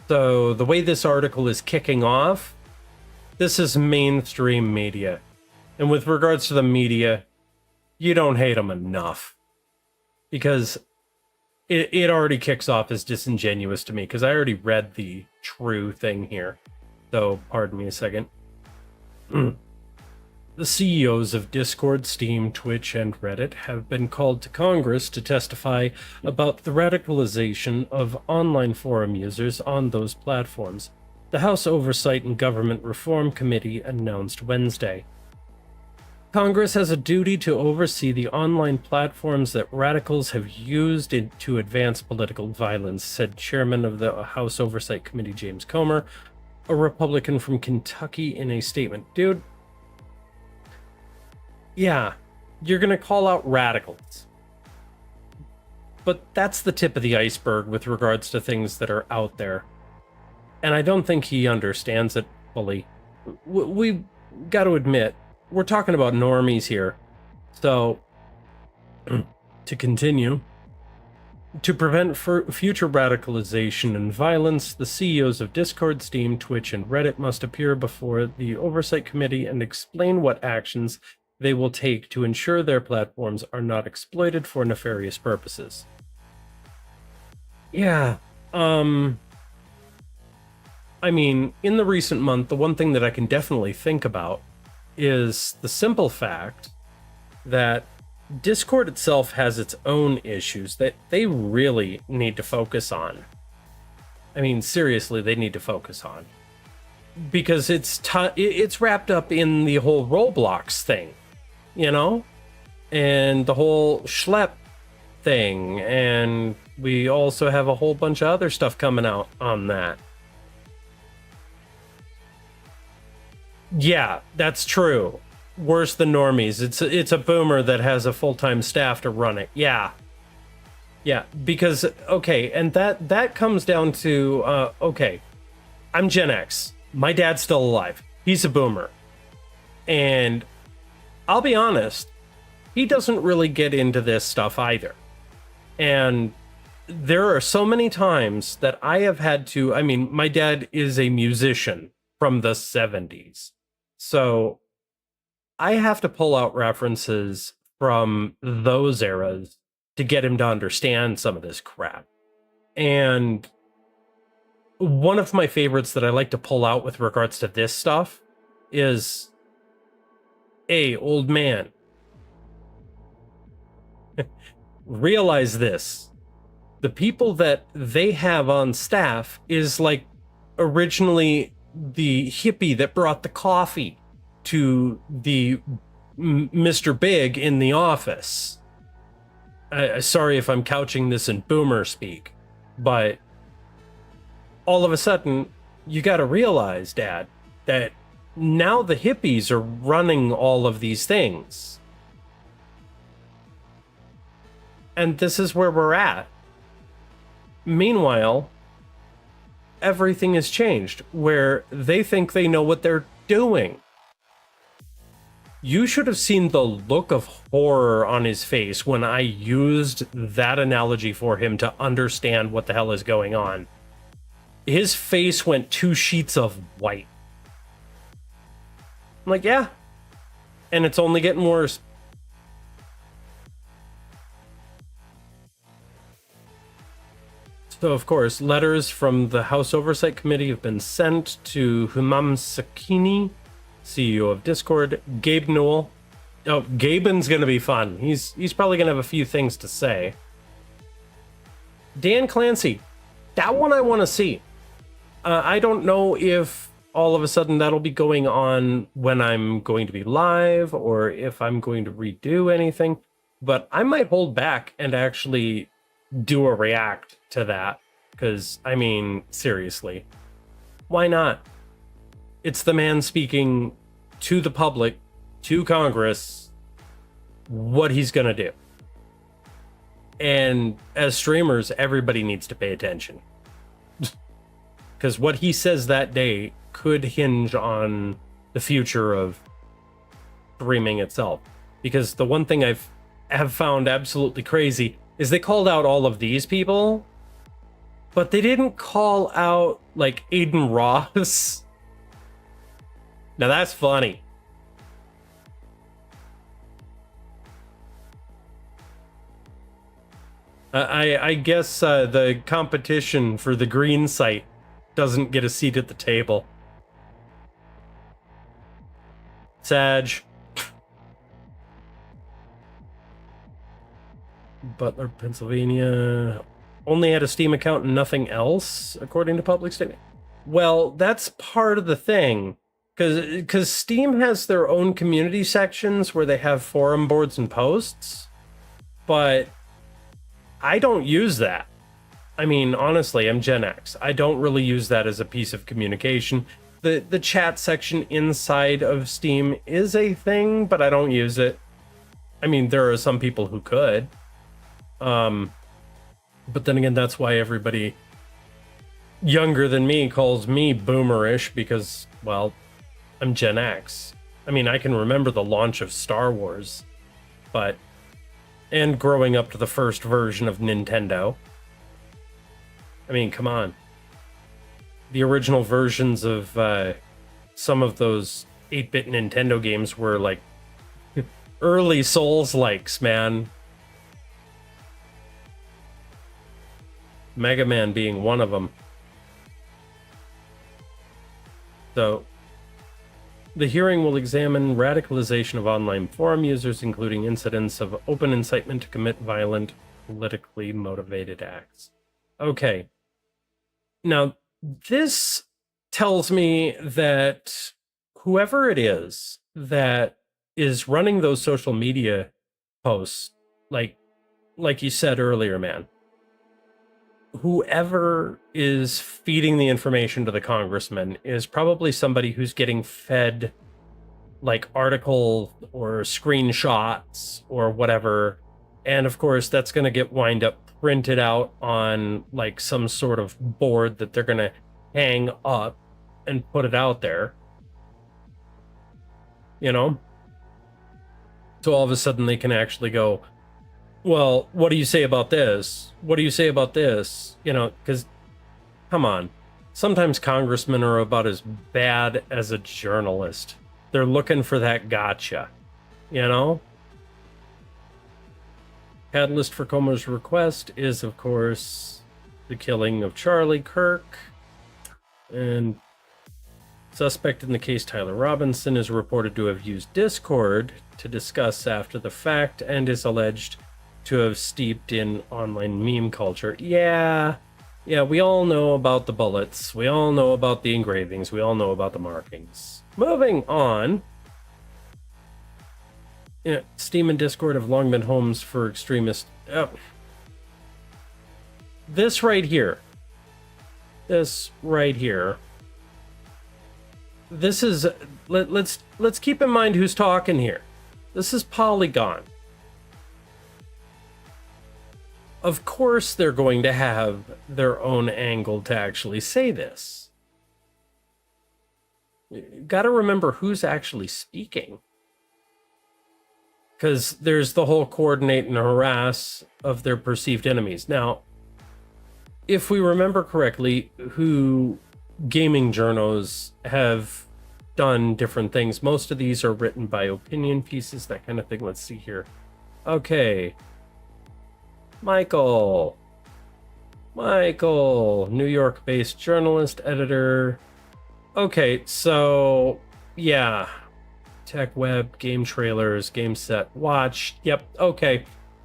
So the way this article is kicking off, this is mainstream media. And with regards to the media, you don't hate them enough. Because it already kicks off as disingenuous to me, because I already read the true thing here. So, pardon me a second. The CEOs of Discord, Steam, Twitch, and Reddit have been called to Congress to testify about the radicalization of online forum users on those platforms, the House Oversight and Government Reform Committee announced Wednesday. Congress has a duty to oversee the online platforms that radicals have used to advance political violence, said Chairman of the House Oversight Committee James Comer, a Republican from Kentucky, in a statement. Dude, yeah, you're gonna call out radicals. But that's the tip of the iceberg with regards to things that are out there. And I don't think he understands it fully. We got to admit, we're talking about normies here. So, to continue, to prevent future radicalization and violence, the CEOs of Discord, Steam, Twitch, and Reddit must appear before the Oversight Committee and explain what actions they will take to ensure their platforms are not exploited for nefarious purposes. Yeah, I mean, in the recent month, the one thing that I can definitely think about is the simple fact that Discord itself has its own issues that they really need to focus on. I mean, seriously, they need to focus on. Because it's wrapped up in the whole Roblox thing, you know? And the whole schlep thing. And we also have a whole bunch of other stuff coming out on that. Yeah, that's true. Worse than normies. It's a boomer that has a full-time staff to run it. Yeah. Yeah, because, okay, and that comes down to, okay, I'm Gen X. My dad's still alive. He's a boomer. And I'll be honest, he doesn't really get into this stuff either. And there are so many times that I have had to, I mean, my dad is a musician from the 70s. So I have to pull out references from those eras to get him to understand some of this crap. And one of my favorites that I like to pull out with regards to this stuff is, hey, old man, realize this. The people that they have on staff is like originally the hippie that brought the coffee to the Mr. Big in the office. Sorry if I'm couching this in boomer speak, but all of a sudden, you got to realize, Dad, that now the hippies are running all of these things. And this is where we're at. Meanwhile, everything has changed, where they think they know what they're doing. You should have seen the look of horror on his face when I used that analogy for him to understand what the hell is going on. His face went 2 sheets of white. I'm like, yeah. And it's only getting worse. So, of course, letters from the House Oversight Committee have been sent to Humam Sakini, CEO of Discord, Gabe Newell. Oh, Gaben's gonna be fun. He's probably gonna have a few things to say. Dan Clancy, that one I want to see. I don't know if all of a sudden that'll be going on when I'm going to be live or if I'm going to redo anything. But I might hold back and actually do a react to that. Because, I mean, seriously, why not? It's the man speaking to the public, to Congress, what he's going to do. And as streamers, everybody needs to pay attention. Because what he says that day could hinge on the future of streaming itself. Because the one thing have found absolutely crazy is they called out all of these people, but they didn't call out, like, Aiden Ross. Now that's funny. I guess the competition for the green site doesn't get a seat at the table. Sag. Butler, Pennsylvania. Only had a Steam account and nothing else, according to public statement. Well, that's part of the thing. Because Steam has their own community sections where they have forum boards and posts. But I don't use that. I mean, honestly, I'm Gen X. I don't really use that as a piece of communication. The chat section inside of Steam is a thing, but I don't use it. I mean, there are some people who could. But then again, that's why everybody younger than me calls me boomerish, because, well, I'm Gen X. I mean, I can remember the launch of Star Wars, and growing up to the first version of Nintendo. I mean, come on. The original versions of some of those 8-bit Nintendo games were like early Souls-likes, man. Mega Man being one of them. So, the hearing will examine radicalization of online forum users, including incidents of open incitement to commit violent, politically motivated acts. Okay. Now, this tells me that whoever it is that is running those social media posts, like you said earlier, man, whoever is feeding the information to the congressman is probably somebody who's getting fed like article or screenshots or whatever. And of course, that's going to get wind up printed out on like some sort of board that they're going to hang up and put it out there. You know? So all of a sudden they can actually go, well, what do you say about this? What do you say about this? You know, because, come on. Sometimes congressmen are about as bad as a journalist. They're looking for that gotcha, you know? Catalyst for Comer's request is, of course, the killing of Charlie Kirk. And suspect in the case, Tyler Robinson, is reported to have used Discord to discuss after the fact and is alleged to have steeped in online meme culture. Yeah, we all know about the bullets. We all know about the engravings. We all know about the markings. Moving on. Yeah, Steam and Discord have long been homes for extremists. This right here. This is... Let's keep in mind who's talking here. This is Polygon. Of course they're going to have their own angle to actually say this. You gotta remember who's actually speaking. Because there's the whole coordinate and harass of their perceived enemies. Now, if we remember correctly, who gaming journos have done different things. Most of these are written by opinion pieces, that kind of thing. Let's see here. Okay. Michael, New York-based journalist, editor. Okay, so, yeah. Tech Web, game trailers, game set, watch. Yep, okay.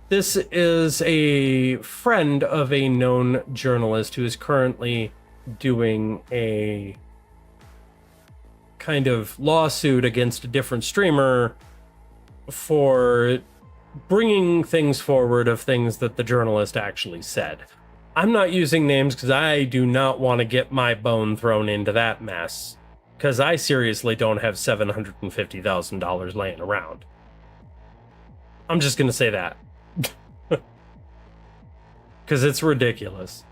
This is a friend of a known journalist who is currently doing a kind of lawsuit against a different streamer for bringing things forward of things that the journalist actually said. I'm not using names because I do not want to get my bone thrown into that mess, because I seriously don't have $750,000 laying around. I'm just going to say that. Because it's ridiculous.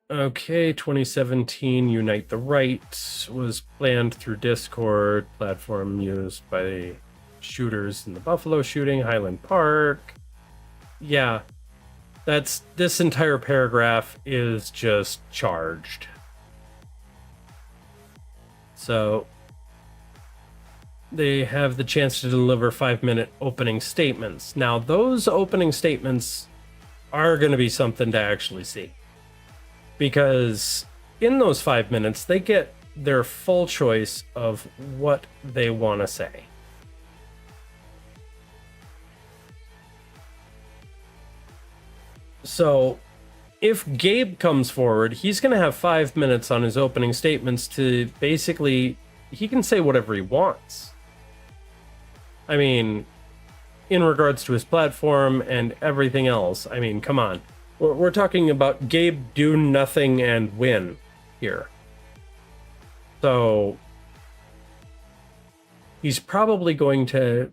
Okay, 2017 Unite the Right was planned through Discord, platform used by the shooters in the Buffalo shooting, Highland Park. Yeah, this entire paragraph is just charged. So they have the chance to deliver 5-minute opening statements. Now, those opening statements are going to be something to actually see, because in those 5 minutes, they get their full choice of what they want to say. So if Gabe comes forward, he's going to have 5 minutes on his opening statements to basically, he can say whatever he wants. I mean, in regards to his platform and everything else, I mean, come on. We're talking about Gabe do nothing and win here. So he's probably going to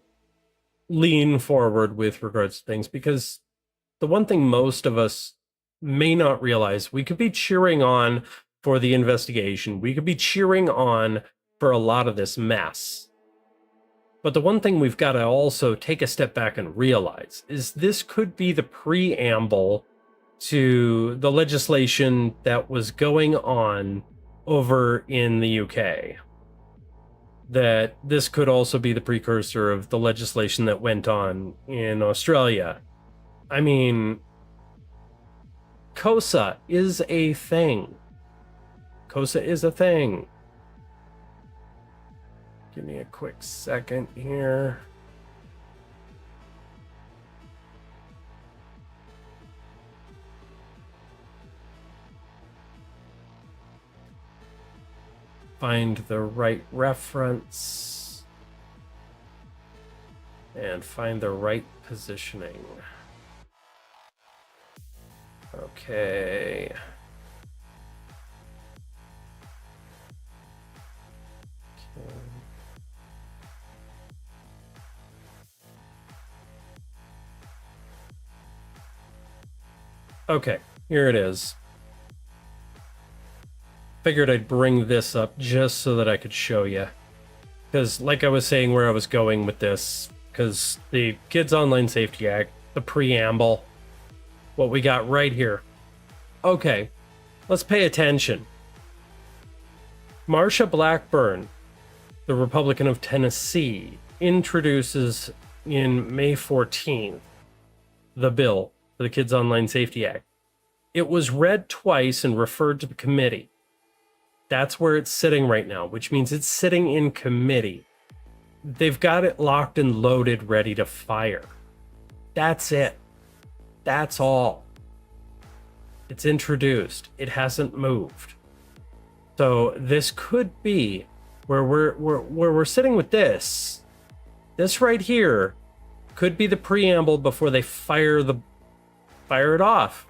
lean forward with regards to things, because the one thing most of us may not realize, we could be cheering on for the investigation. We could be cheering on for a lot of this mess. But the one thing we've got to also take a step back and realize is this could be the preamble to the legislation that was going on over in the UK. That this could also be the precursor of the legislation that went on in Australia. I mean, COSA is a thing. COSA is a thing. Give me a quick second here. Find the right reference and find the right positioning. Okay. Okay, here it is. Figured I'd bring this up just so that I could show you. Because like I was saying where I was going with this, because the Kids Online Safety Act, the preamble, what we got right here. Okay, let's pay attention. Marsha Blackburn, the Republican of Tennessee, introduces in May 14th the bill for the Kids Online Safety Act. It was read twice and referred to the committee. That's where it's sitting right now, which means it's sitting in committee. They've got it locked and loaded, ready to fire. That's it. That's all. It's introduced. It hasn't moved. So this could be where we're sitting with this. This right here could be the preamble before they fire it off,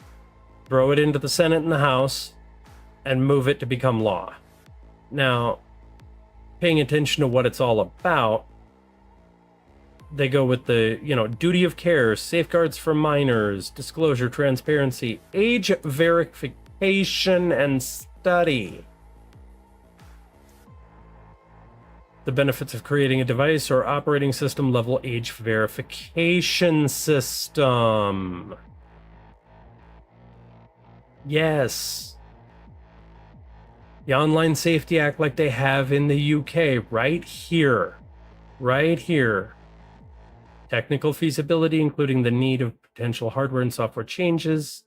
throw it into the Senate and the House, and move it to become law. Now, paying attention to what it's all about, they go with the, duty of care, safeguards for minors, disclosure, transparency, age verification, and study. The benefits of creating a device or operating system level age verification system. Yes. The Online Safety Act like they have in the UK, right here. Right here. Technical feasibility, including the need of potential hardware and software changes.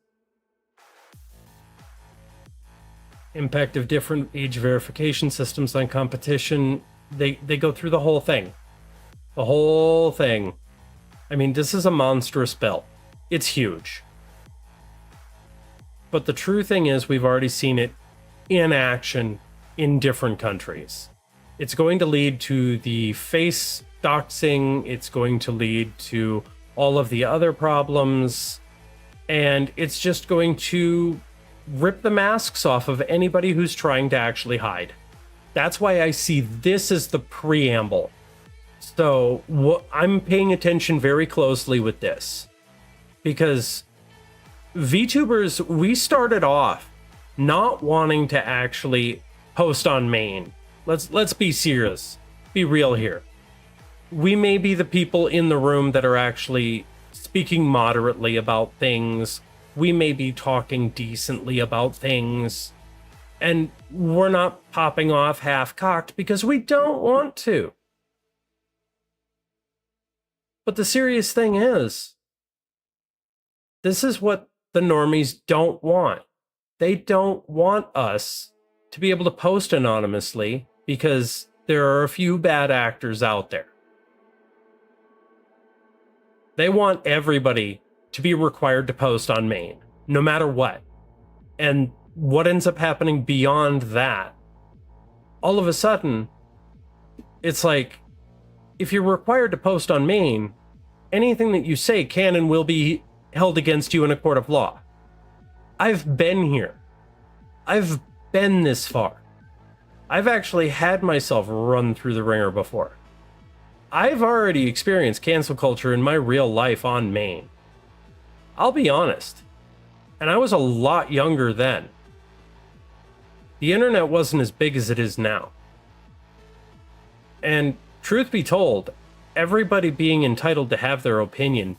Impact of different age verification systems on competition. They go through the whole thing. The whole thing. I mean, this is a monstrous bill. It's huge. But the true thing is, we've already seen it in action in different countries. It's going to lead to the face doxing, it's going to lead to all of the other problems, and it's just going to rip the masks off of anybody who's trying to actually hide. That's why I see this as the preamble. So I'm paying attention very closely with this, because VTubers, we started off not wanting to actually post on main. Let's be serious, be real here. We may be the people in the room that are actually speaking moderately about things. We may be talking decently about things, and we're not popping off half-cocked because we don't want to. But the serious thing is, this is what the normies don't want. They don't want us to be able to post anonymously because there are a few bad actors out there. They want everybody to be required to post on main, no matter what. And what ends up happening beyond that, all of a sudden, it's like, if you're required to post on main, anything that you say can and will be held against you in a court of law. I've been here. I've been this far. I've actually had myself run through the ringer before. I've already experienced cancel culture in my real life on main. I'll be honest. And I was a lot younger then. The internet wasn't as big as it is now. And truth be told, everybody being entitled to have their opinion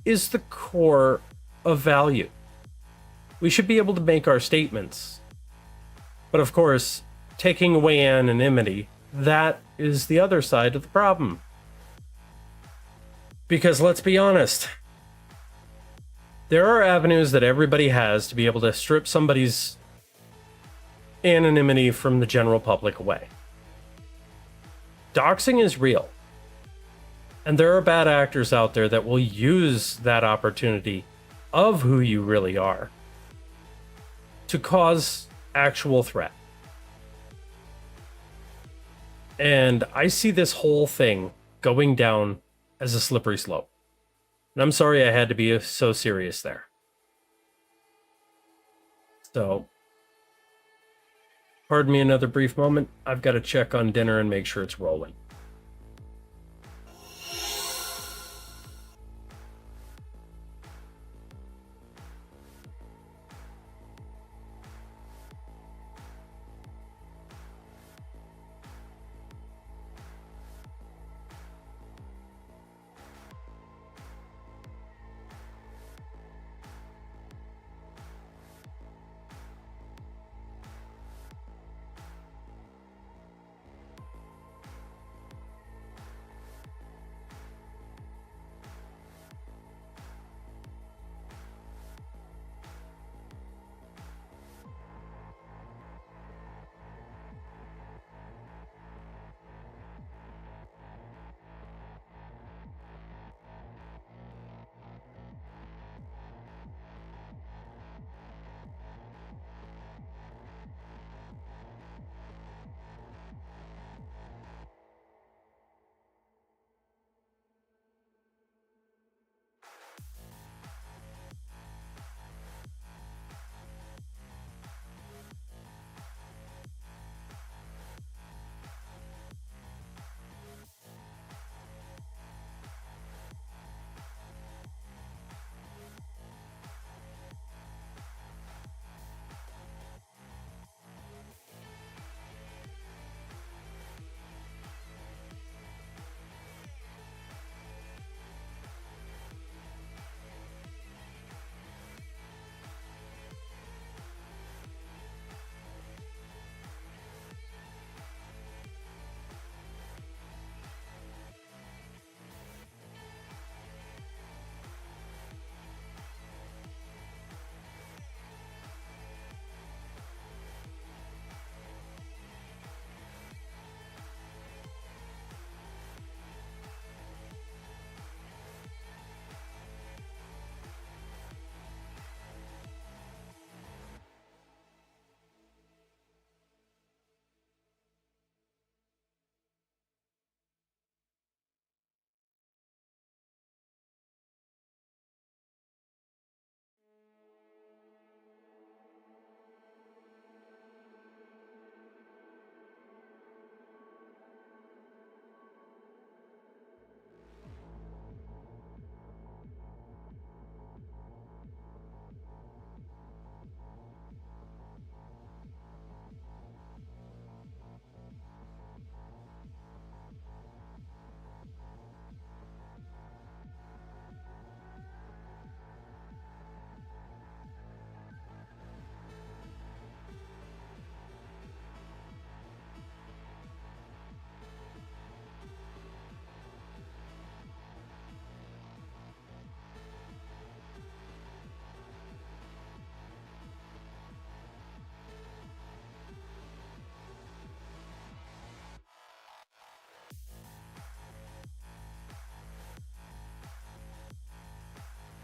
is the core of value. We should be able to make our statements. But of course, taking away anonymity, that is the other side of the problem. Because let's be honest, there are avenues that everybody has to be able to strip somebody's anonymity from the general public away. Doxing is real. And there are bad actors out there that will use that opportunity of who you really are to cause actual threat. And I see this whole thing going down as a slippery slope. And I'm sorry I had to be so serious there. So, pardon me another brief moment. I've got to check on dinner and make sure it's rolling.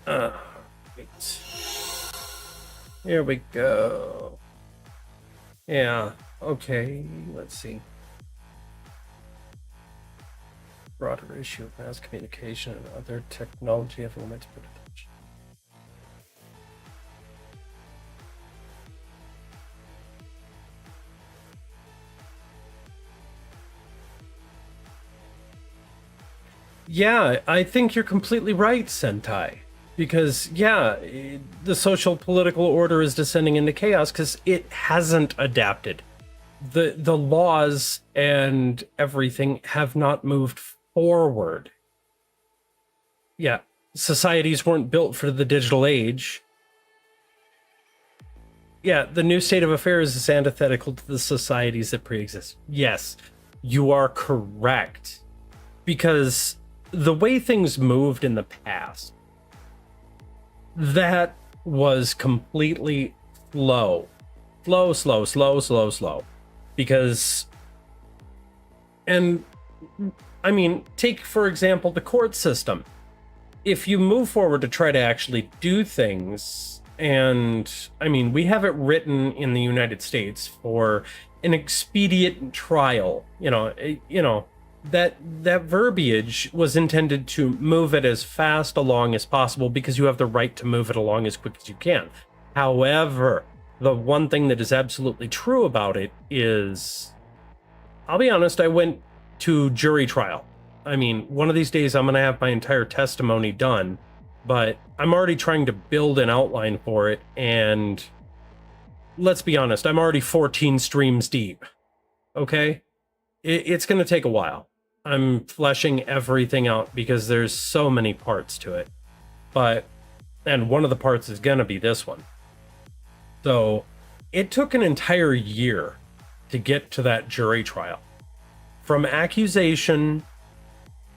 Wait. Here we go. Yeah, okay, let's see. Broader issue of mass communication and other technology have limited attention. Yeah, I think you're completely right, Sentai. Because, yeah, the social political order is descending into chaos because it hasn't adapted. The laws and everything have not moved forward. Yeah, societies weren't built for the digital age. Yeah, the new state of affairs is antithetical to the societies that pre-exist. Yes, you are correct. Because the way things moved in the past, that was completely slow. Slow. Because, and I mean, take for example the court system. If you move forward to try to actually do things, and I mean, we have it written in the United States for an expedient trial, that verbiage was intended to move it as fast along as possible because you have the right to move it along as quick as you can. However, the one thing that is absolutely true about it is, I'll be honest, I went to jury trial. I mean, one of these days I'm going to have my entire testimony done, but I'm already trying to build an outline for it, and let's be honest, I'm already 14 streams deep. Okay? It's going to take a while. I'm fleshing everything out because there's so many parts to it. And one of the parts is going to be this one. So it took an entire year to get to that jury trial. From accusation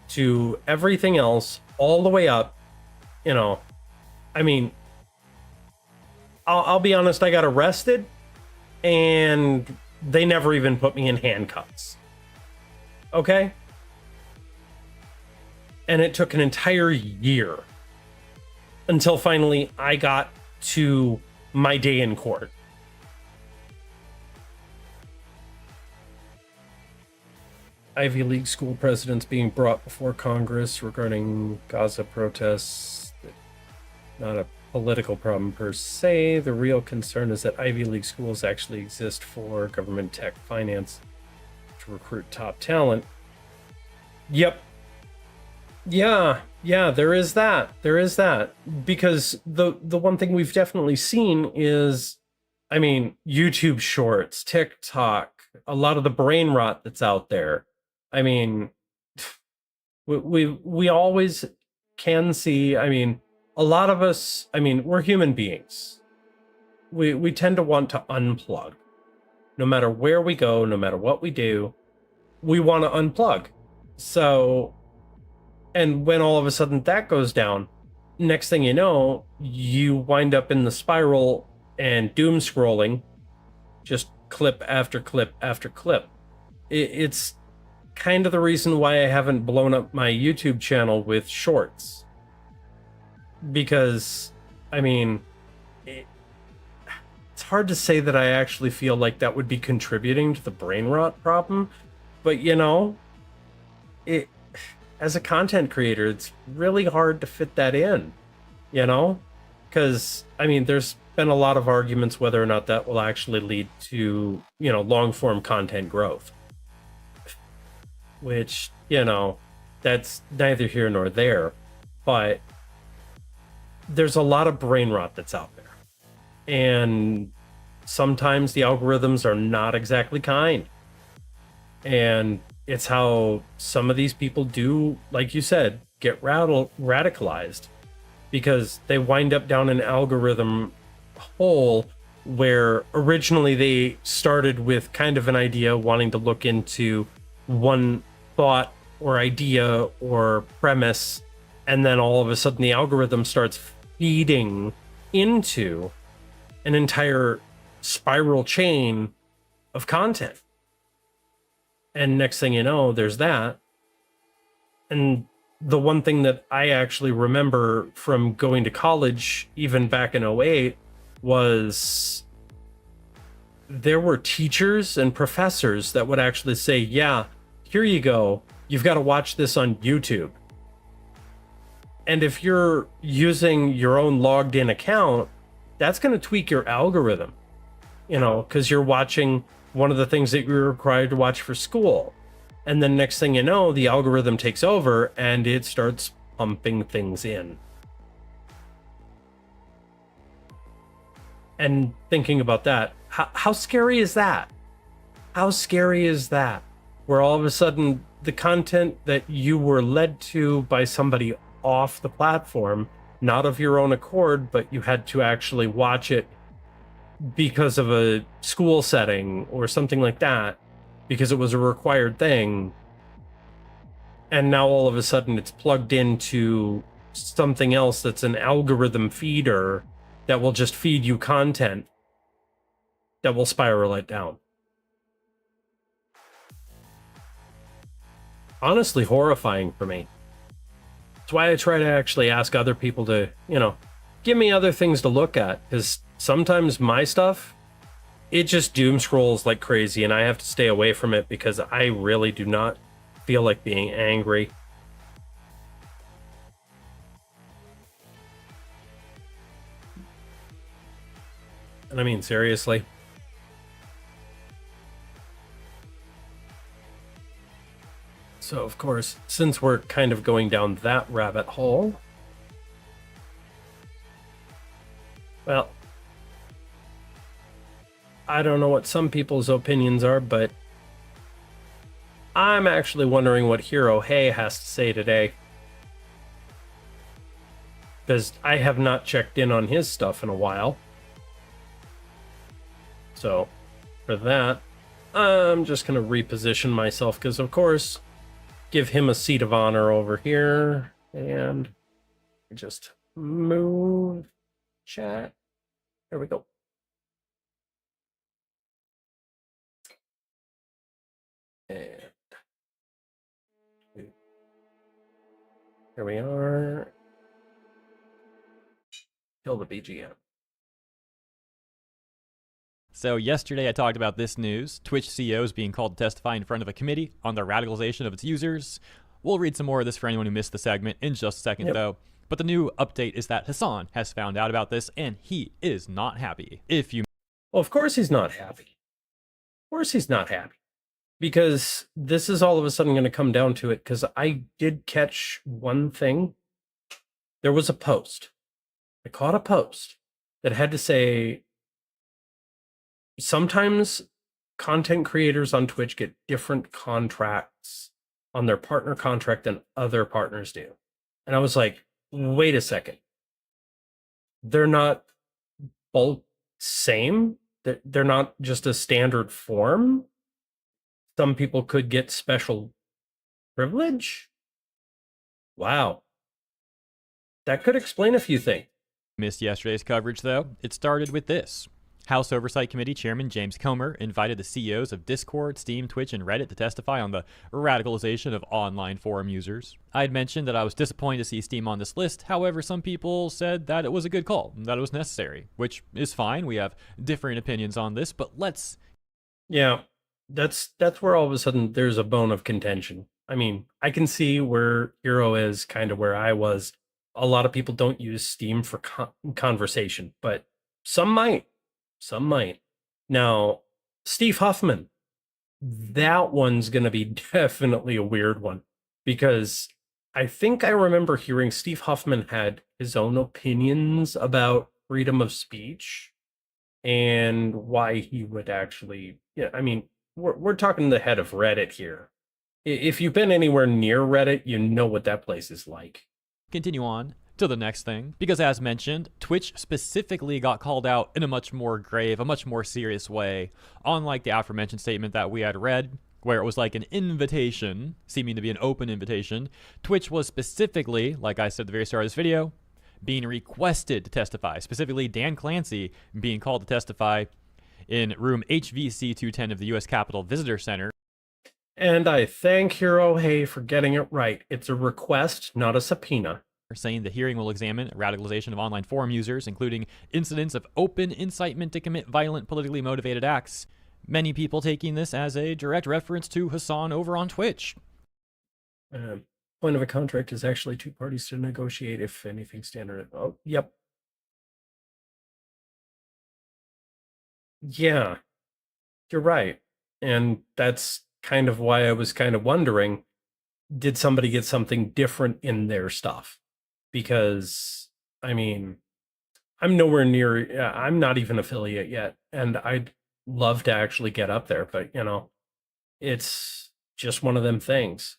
to everything else, all the way up, I mean, I'll be honest, I got arrested and they never even put me in handcuffs. Okay? And it took an entire year until finally I got to my day in court. Ivy League school presidents being brought before Congress regarding Gaza protests. Not a political problem per se. The real concern is that Ivy League schools actually exist for government tech finance to recruit top talent. Yep. Yeah, there is that. Because the one thing we've definitely seen is, I mean, YouTube Shorts, TikTok, a lot of the brain rot that's out there. I mean, we always can see, I mean, a lot of us, I mean, we're human beings. We tend to want to unplug. No matter where we go, no matter what we do, we want to unplug. So, and when all of a sudden that goes down, next thing you know, you wind up in the spiral and doom scrolling, just clip after clip after clip. It's kind of the reason why I haven't blown up my YouTube channel with shorts. Because, I mean, it's hard to say that I actually feel like that would be contributing to the brain rot problem. But, as a content creator, it's really hard to fit that in, Because, I mean, there's been a lot of arguments whether or not that will actually lead to, long-form content growth. Which, that's neither here nor there. But there's a lot of brain rot that's out there. And sometimes the algorithms are not exactly kind. And it's how some of these people do, like you said, get radicalized. Because they wind up down an algorithm hole where originally they started with kind of an idea wanting to look into one thought or idea or premise, and then all of a sudden the algorithm starts feeding into an entire spiral chain of content. And next thing you know, there's that. And the one thing that I actually remember from going to college, even back in '08, was there were teachers and professors that would actually say, yeah, here you go. You've got to watch this on YouTube. And if you're using your own logged in account, that's going to tweak your algorithm, you know, because you're watching one of the things that you're required to watch for school. And then next thing you know, the algorithm takes over and it starts pumping things in. And thinking about that, how scary is that? How scary is that? Where all of a sudden the content that you were led to by somebody off the platform, not of your own accord, but you had to actually watch it because of a school setting or something like that, because it was a required thing. And now all of a sudden it's plugged into something else that's an algorithm feeder that will just feed you content that will spiral it down. Honestly, horrifying for me. That's why I try to actually ask other people to, you know, give me other things to look at, because sometimes my stuff, it just doom scrolls like crazy and I have to stay away from it because I really do not feel like being angry. And I mean, seriously. So, of course, since we're kind of going down that rabbit hole, well, I don't know what some people's opinions are, but I'm actually wondering what Hero Hey has to say today. Because I have not checked in on his stuff in a while. So, for that, I'm just going to reposition myself because, of course, give him a seat of honor over here. And just move chat. There we go. And here we are. Kill the BGM. So yesterday I talked about this news. Twitch CEO is being called to testify in front of a committee on the radicalization of its users. We'll read some more of this for anyone who missed the segment in just a second, though. But the new update is that Hassan has found out about this and he is not happy. Well, of course he's not happy. Of course he's not happy. Because this is all of a sudden going to come down to it, because I did catch one thing. There was a post. I caught a post that had to say, sometimes content creators on Twitch get different contracts on their partner contract than other partners do. And I was like, wait a second. They're not both same? They're not just a standard form? Some people could get special privilege? Wow. That could explain a few things. Missed yesterday's coverage, though. It started with this. House Oversight Committee Chairman James Comer invited the CEOs of Discord, Steam, Twitch, and Reddit to testify on the radicalization of online forum users. I had mentioned that I was disappointed to see Steam on this list. However, some people said that it was a good call, that it was necessary, which is fine. We have different opinions on this, but let's... Yeah, that's where all of a sudden there's a bone of contention. I mean, I can see where Hero is kind of where I was. A lot of people don't use Steam for conversation, but some might. Some might. Now, Steve Huffman, that one's going to be definitely a weird one, because I think I remember hearing Steve Huffman had his own opinions about freedom of speech and why he would actually, yeah, I mean, we're talking the head of Reddit here. If you've been anywhere near Reddit, you know what that place is like. Continue on to the next thing, because as mentioned, Twitch specifically got called out in a much more grave, a much more serious way, unlike the aforementioned statement that we had read, where it was like an invitation, seeming to be an open invitation. Twitch was specifically, like I said at the very start of this video, being requested to testify, specifically Dan Clancy being called to testify in room HVC 210 of the U.S. Capitol Visitor Center. And I thank Hero Hay for getting it right. It's a request, not a subpoena. Saying the hearing will examine radicalization of online forum users, including incidents of open incitement to commit violent, politically motivated acts. Many people taking this as a direct reference to Hassan over on Twitch. Point of a contract is actually two parties to negotiate if anything standard. Oh, yep. Yeah, you're right. And that's kind of why I was kind of wondering, did somebody get something different in their stuff? Because, I mean, I'm nowhere near, I'm not even affiliate yet. And I'd love to actually get up there, but, it's just one of them things.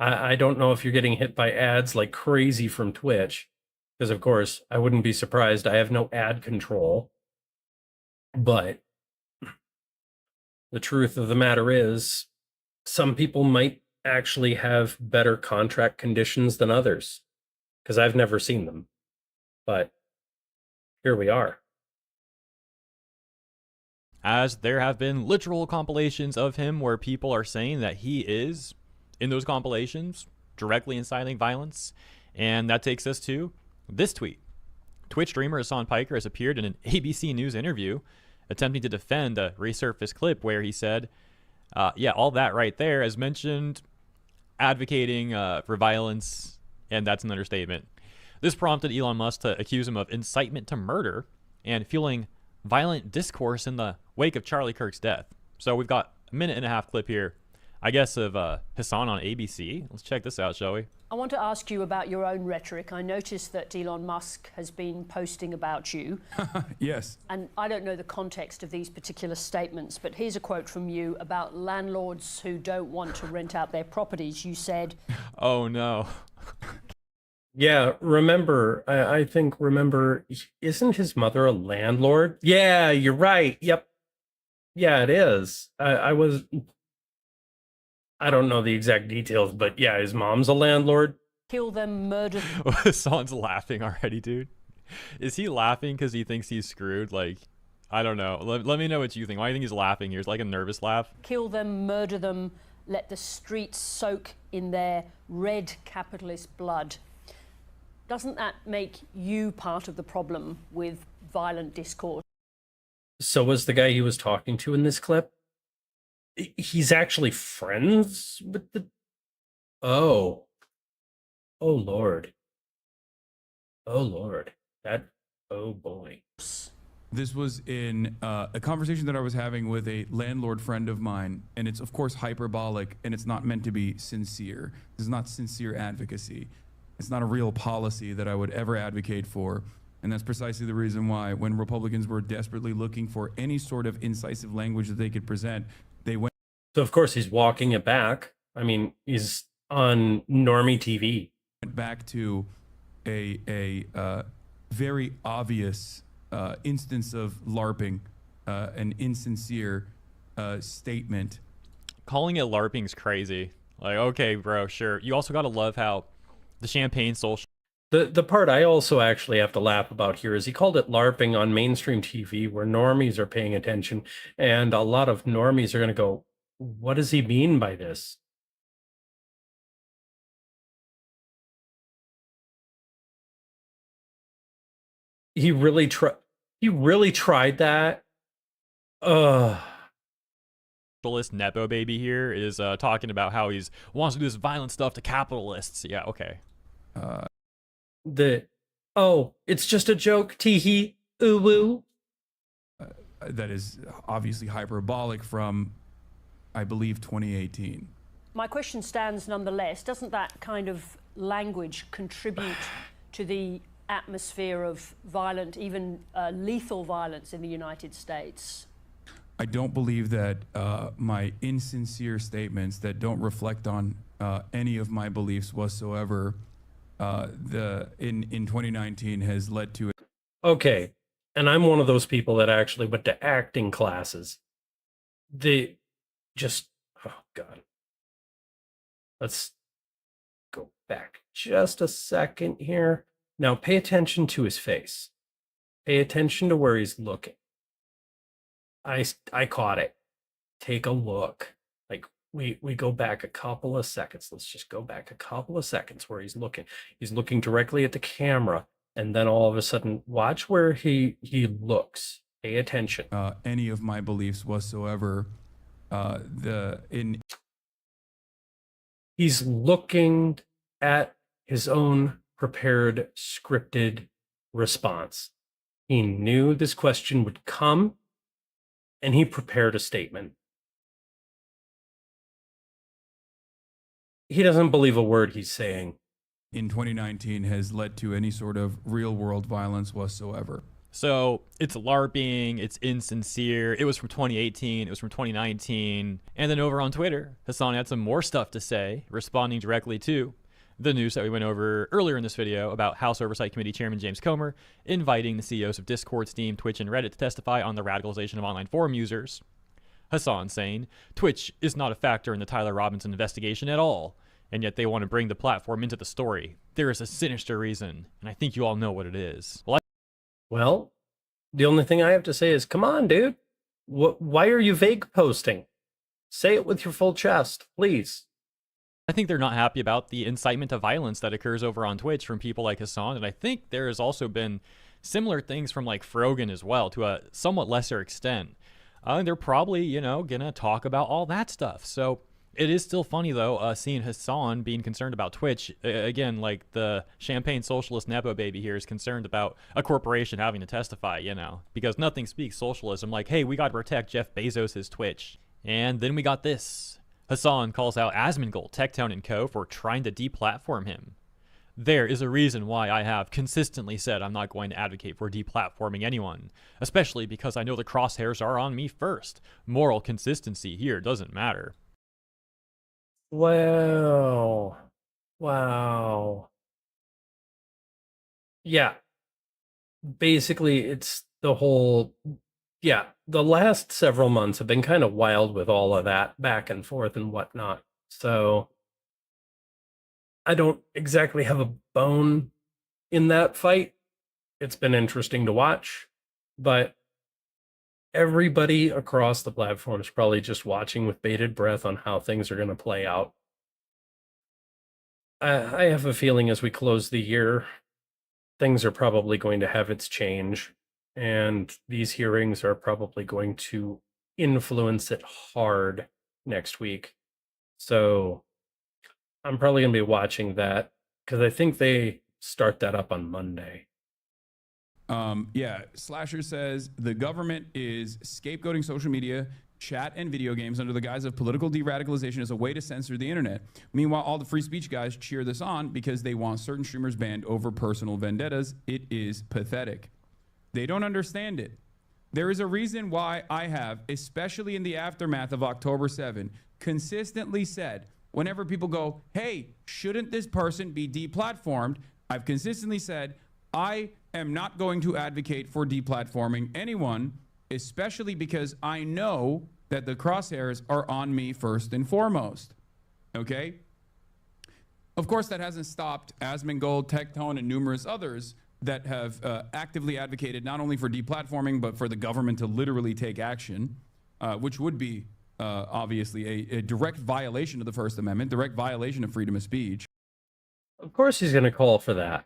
I don't know if you're getting hit by ads like crazy from Twitch, because of course I wouldn't be surprised. I have no ad control, but the truth of the matter is some people might actually have better contract conditions than others, because I've never seen them. But here we are. As there have been literal compilations of him where people are saying that he is, in those compilations, directly inciting violence. And that takes us to this tweet. Twitch streamer Hassan Piker has appeared in an ABC News interview attempting to defend a resurfaced clip where he said, yeah, all that right there, as mentioned, advocating for violence, and that's an understatement. This prompted Elon Musk to accuse him of incitement to murder and fueling violent discourse in the wake of Charlie Kirk's death. So we've got a 1.5-minute clip here, I guess, of Hassan on ABC. Let's check this out, shall we? I want to ask you about your own rhetoric. I noticed that Elon Musk has been posting about you. Yes. And I don't know the context of these particular statements, but here's a quote from you about landlords who don't want to rent out their properties. You said, oh no. Yeah, remember, isn't his mother a landlord? Yeah, you're right. Yep. Yeah, it is. I don't know the exact details, but yeah, his mom's a landlord. Kill them, murder them. Hassan's laughing already, dude. Is he laughing because he thinks he's screwed? Like, I don't know. Let me know what you think. Why do you think he's laughing here? It's like a nervous laugh. Kill them, murder them, let the streets soak in their red capitalist blood. Doesn't that make you part of the problem with violent discourse? So was the guy he was talking to in this clip? He's actually friends with the... Oh Lord. Oh Lord. Oh boy. This was in a conversation that I was having with a landlord friend of mine, and it's of course hyperbolic, and it's not meant to be sincere. This is not sincere advocacy. It's not a real policy that I would ever advocate for, and that's precisely the reason why when Republicans were desperately looking for any sort of incisive language that they could present, they went... So of course he's walking it back. I mean, he's on Normie TV. Went back to a very obvious instance of LARPing, an insincere statement. Calling it LARPing's crazy. Like, okay, bro, sure. You also gotta love how the champagne social... The part I also actually have to laugh about here is he called it LARPing on mainstream TV where normies are paying attention, and a lot of normies are going to go, what does he mean by this? He really tried that. Nepo baby here is talking about how he's wants to do this violent stuff to capitalists. Yeah, okay. It's just a joke, tee-hee, ooh-woo. That is obviously hyperbolic from, I believe, 2018. My question stands nonetheless. Doesn't that kind of language contribute to the atmosphere of violent, even lethal violence in the United States? I don't believe that my insincere statements that don't reflect on any of my beliefs whatsoever in 2019 has led to... Okay, and I'm one of those people that actually went to acting classes. Oh God. Let's go back just a second here. Now pay attention to his face. Pay attention to where he's looking. I caught it. Take a look. Like we go back a couple of seconds. Let's just go back a couple of seconds where he's looking directly at the camera, and then all of a sudden, watch where he looks. Pay attention. Any of my beliefs whatsoever. He's looking at his own prepared, scripted response. He knew this question would come, and he prepared a statement. He doesn't believe a word he's saying. In 2019 has led to any sort of real world violence whatsoever. So it's LARPing, it's insincere. It was from 2018, it was from 2019. And then over on Twitter, Hassan had some more stuff to say, responding directly to the news that we went over earlier in this video about House Oversight Committee Chairman James Comer inviting the CEOs of Discord, Steam, Twitch, and Reddit to testify on the radicalization of online forum users. Hassan saying, Twitch is not a factor in the Tyler Robinson investigation at all, and yet they want to bring the platform into the story. There is a sinister reason, and I think you all know what it is. Well, the only thing I have to say is, come on, dude. Why are you vague posting? Say it with your full chest, please. I think they're not happy about the incitement to violence that occurs over on Twitch from people like Hassan, and I think there has also been similar things from like Frogan as well, to a somewhat lesser extent. They're probably, gonna talk about all that stuff. So it is still funny, though, seeing Hassan being concerned about Twitch. Again, like the champagne socialist Nepo baby here is concerned about a corporation having to testify, because nothing speaks socialism like, hey, we got to protect Jeff Bezos' Twitch. And then we got this. Hassan calls out Asmongold, Techtown & Co. for trying to deplatform him. There is a reason why I have consistently said I'm not going to advocate for deplatforming anyone, especially because I know the crosshairs are on me first. Moral consistency here doesn't matter. Wow. Yeah. Basically, it's the whole... Yeah, the last several months have been kind of wild with all of that back and forth and whatnot. So I don't exactly have a bone in that fight. It's been interesting to watch, but everybody across the platform is probably just watching with bated breath on how things are going to play out. I have a feeling as we close the year, things are probably going to have its change, and these hearings are probably going to influence it hard next week. So I'm probably going to be watching that because I think they start that up on Monday. Yeah, Slasher says the government is scapegoating social media, chat, and video games under the guise of political de-radicalization as a way to censor the internet. Meanwhile, all the free speech guys cheer this on because they want certain streamers banned over personal vendettas. It is pathetic. They don't understand it. There is a reason why I have, especially in the aftermath of October 7, consistently said, whenever people go, hey, shouldn't this person be deplatformed? I've consistently said, I am not going to advocate for deplatforming anyone, especially because I know that the crosshairs are on me first and foremost. Okay? Of course, that hasn't stopped Asmongold, Tectone, and numerous others that have actively advocated not only for deplatforming, but for the government to literally take action, which would be obviously a direct violation of the First Amendment, direct violation of freedom of speech. Of course he's going to call for that,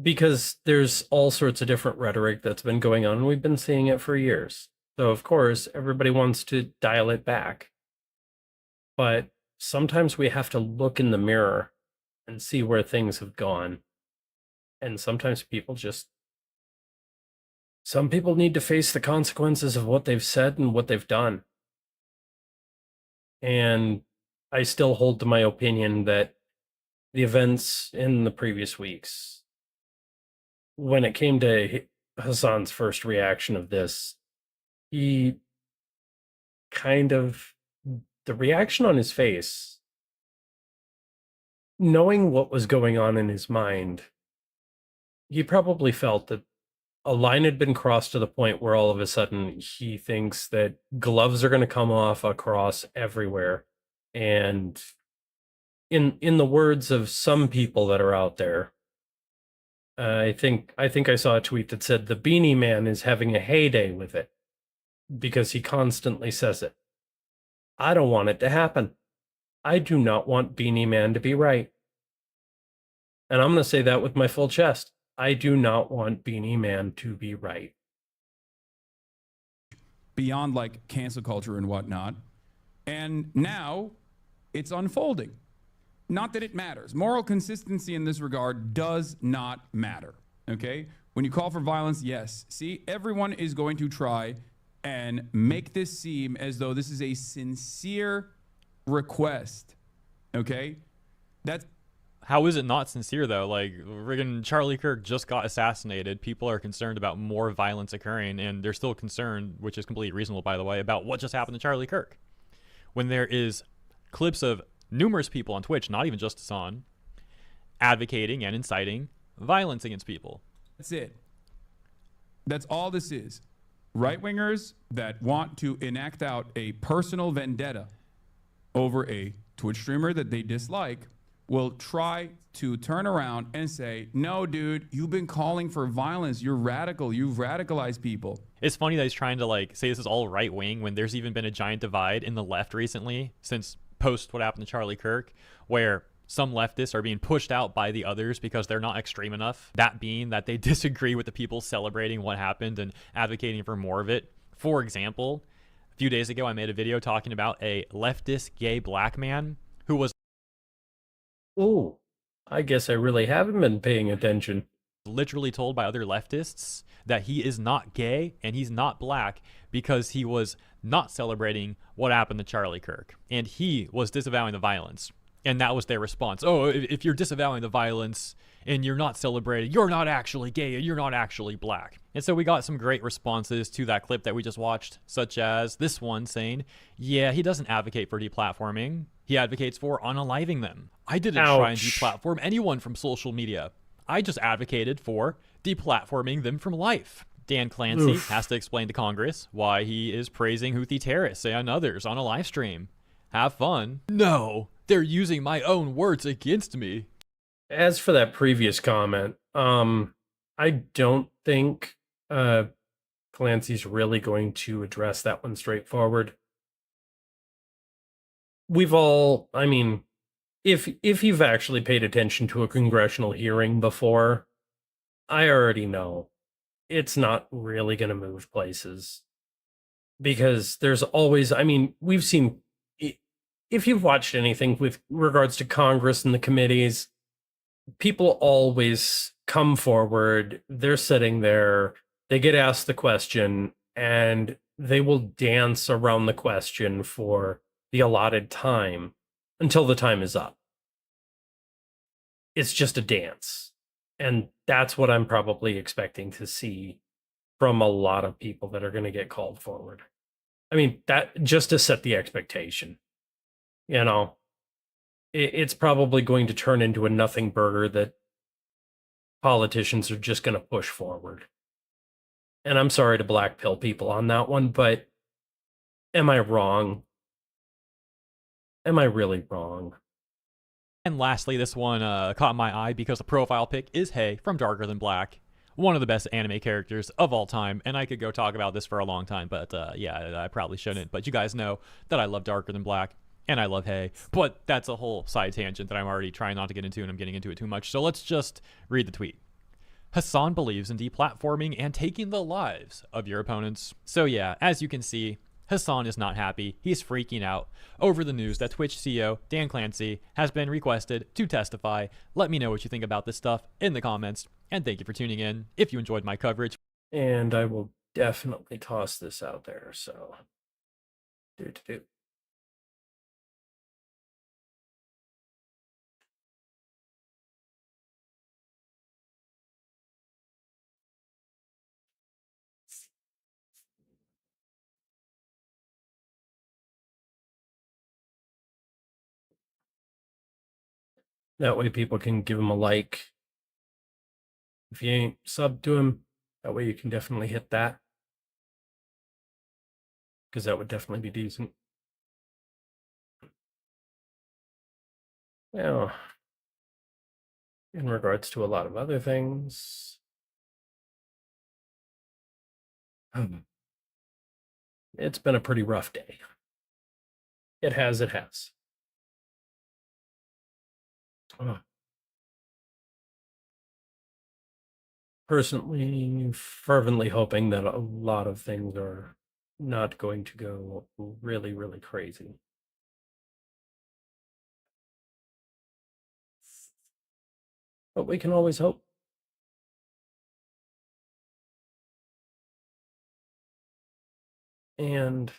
because there's all sorts of different rhetoric that's been going on, and we've been seeing it for years. So, of course, everybody wants to dial it back. But sometimes we have to look in the mirror and see where things have gone. And sometimes some people need to face the consequences of what they've said and what they've done. And I still hold to my opinion that the events in the previous weeks, when it came to Hassan's first reaction of this, the reaction on his face, knowing what was going on in his mind, he probably felt that a line had been crossed to the point where all of a sudden he thinks that gloves are going to come off across everywhere. And in the words of some people that are out there, I think I saw a tweet that said the Beanie Man is having a heyday with it because he constantly says it. I don't want it to happen. I do not want Beanie Man to be right. And I'm going to say that with my full chest. I do not want Beanie Man to be right. Beyond like cancel culture and whatnot. And now it's unfolding. Not that it matters. Moral consistency in this regard does not matter. Okay? When you call for violence, yes. See, everyone is going to try and make this seem as though this is a sincere request. Okay? That's How is it not sincere though? Like, friggin' Charlie Kirk just got assassinated. People are concerned about more violence occurring, and they're still concerned, which is completely reasonable, by the way, about what just happened to Charlie Kirk. When there is clips of numerous people on Twitch, not even just Hassan, advocating and inciting violence against people. That's it. That's all this is. Right-wingers that want to enact out a personal vendetta over a Twitch streamer that they dislike will try to turn around and say, no, dude, you've been calling for violence. You're radical. You've radicalized people. It's funny that he's trying to like say this is all right wing when there's even been a giant divide in the left recently since post what happened to Charlie Kirk, where some leftists are being pushed out by the others because they're not extreme enough. That being that they disagree with the people celebrating what happened and advocating for more of it. For example, a few days ago, I made a video talking about a leftist gay black man who was Ooh, I guess I really haven't been paying attention. literally told by other leftists that he is not gay and he's not black because he was not celebrating what happened to Charlie Kirk. And he was disavowing the violence. And that was their response. Oh, if you're disavowing the violence and you're not celebrating, you're not actually gay and you're not actually black. And so we got some great responses to that clip that we just watched, such as this one saying, yeah, he doesn't advocate for deplatforming. He advocates for unaliving them. I didn't try and deplatform anyone from social media. I just advocated for deplatforming them from life. Dan Clancy has to explain to Congress why he is praising Houthi terrorists and others on a live stream. Have fun. No, they're using my own words against me. As for that previous comment, I don't think Clancy's really going to address that one straightforward. We've all, I mean, if you've actually paid attention to a congressional hearing before, I already know it's not really going to move places. Because there's always, I mean, we've seen, if you've watched anything with regards to Congress and the committees, people always come forward, they're sitting there, they get asked the question, and they will dance around the question for the allotted time until the time is up. It's just a dance. And that's what I'm probably expecting to see from a lot of people that are going to get called forward. I mean, that just to set the expectation, you know, it's probably going to turn into a nothing burger that politicians are just going to push forward. And I'm sorry to black pill people on that one, but am I wrong? Am I really wrong? And lastly, this one caught my eye because the profile pic is Hay from Darker Than Black. One of the best anime characters of all time, and I could go talk about this for a long time, but yeah, I probably shouldn't. But you guys know that I love Darker Than Black, and I love Hay, but that's a whole side tangent that I'm already trying not to get into, and I'm getting into it too much. So let's just read the tweet. Hassan believes in deplatforming and taking the lives of your opponents. So yeah, as you can see, Hassan is not happy. He's freaking out over the news that Twitch CEO Dan Clancy has been requested to testify. Let me know what you think about this stuff in the comments, and thank you for tuning in. If you enjoyed my coverage, and I will definitely toss this out there. So, do. That way people can give him a like. If you ain't subbed to him, that way you can definitely hit that. Because that would definitely be decent. Now, in regards to a lot of other things, it's been a pretty rough day. It has. Ugh. Personally, fervently hoping that a lot of things are not going to go really, really crazy. But we can always hope. And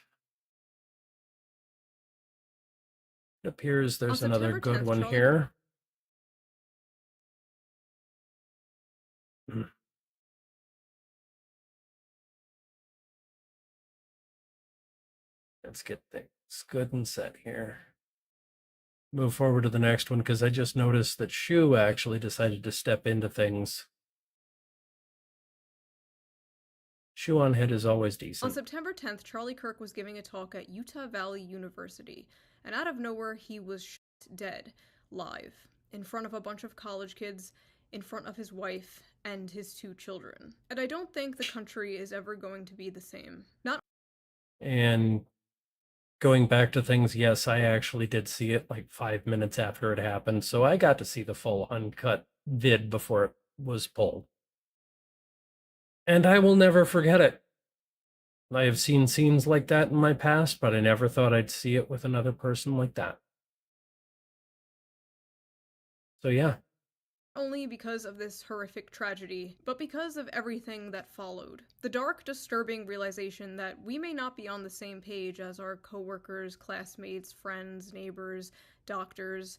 it appears there's another good one here. Let's get things good and set here. Move forward to the next one because I just noticed that Shu actually decided to step into things. Shu on hit is always On decent. September 10th, Charlie Kirk was giving a talk at Utah Valley University, and out of nowhere, he was shot dead, live, in front of a bunch of college kids, in front of his wife, and his 2 children. And I don't think the country is ever going to be the same. Not And going back to things, yes, I actually did see it like 5 minutes after it happened, so I got to see the full uncut vid before it was pulled. And I will never forget it. I have seen scenes like that in my past, but I never thought I'd see it with another person like that. So yeah. only because of this horrific tragedy, but because of everything that followed. The dark, disturbing realization that we may not be on the same page as our coworkers, classmates, friends, neighbors, doctors,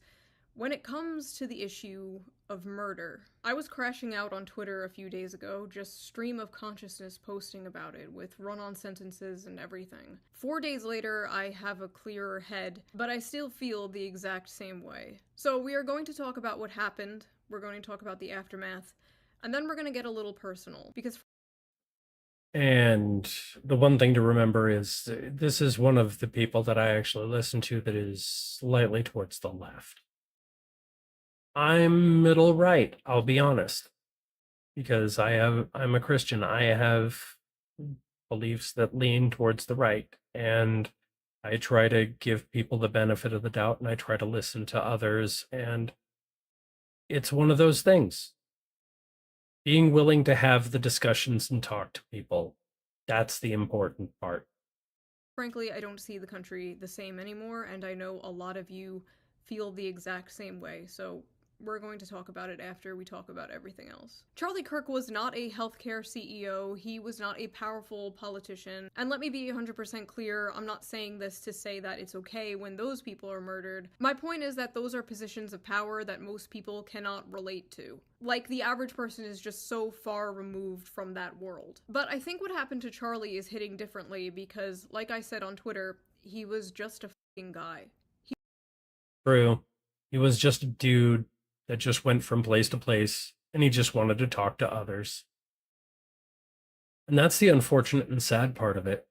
when it comes to the issue of murder. I was crashing out on Twitter a few days ago, just stream of consciousness posting about it, with run-on sentences and everything. 4 days later, I have a clearer head, but I still feel the exact same way. So we are going to talk about what happened, we're going to talk about the aftermath, and then we're going to get a little personal, because And the one thing to remember is this is one of the people that I actually listen to that is slightly towards the left. I'm middle right, I'll be honest, because I'm a Christian. I have beliefs that lean towards the right, and I try to give people the benefit of the doubt, and I try to listen to others, and it's one of those things. Being willing to have the discussions and talk to people, that's the important part. frankly, I don't see the country the same anymore, and I know a lot of you feel the exact same way, so we're going to talk about it after we talk about everything else. Charlie Kirk was not a healthcare CEO, he was not a powerful politician, and let me be 100% clear, I'm not saying this to say that it's okay when those people are murdered. My point is that those are positions of power that most people cannot relate to. Like, the average person is just so far removed from that world. But I think what happened to Charlie is hitting differently because, like I said on Twitter, he was just a f***ing guy. True. He was just a dude that just went from place to place, and he just wanted to talk to others. And that's the unfortunate and sad part of it.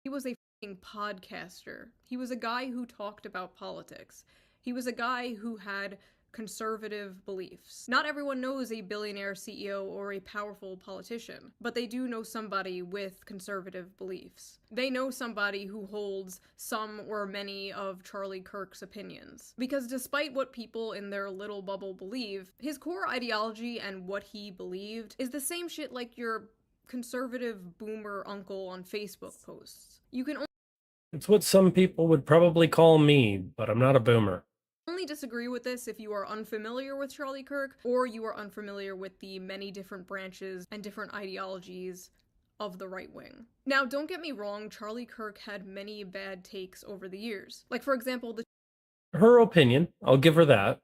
He was a f***ing podcaster. He was a guy who talked about politics. He was a guy who had conservative beliefs. Not everyone knows a billionaire CEO or a powerful politician, but they do know somebody with conservative beliefs. They know somebody who holds some or many of Charlie Kirk's opinions. Because despite what people in their little bubble believe, his core ideology and what he believed is the same shit like your conservative boomer uncle on Facebook posts. You can It's what some people would probably call me, but I'm not a boomer. only disagree with this if you are unfamiliar with Charlie Kirk, or you are unfamiliar with the many different branches and different ideologies of the right wing. Now, don't get me wrong, Charlie Kirk had many bad takes over the years. Like, for example, Her opinion, I'll give her that.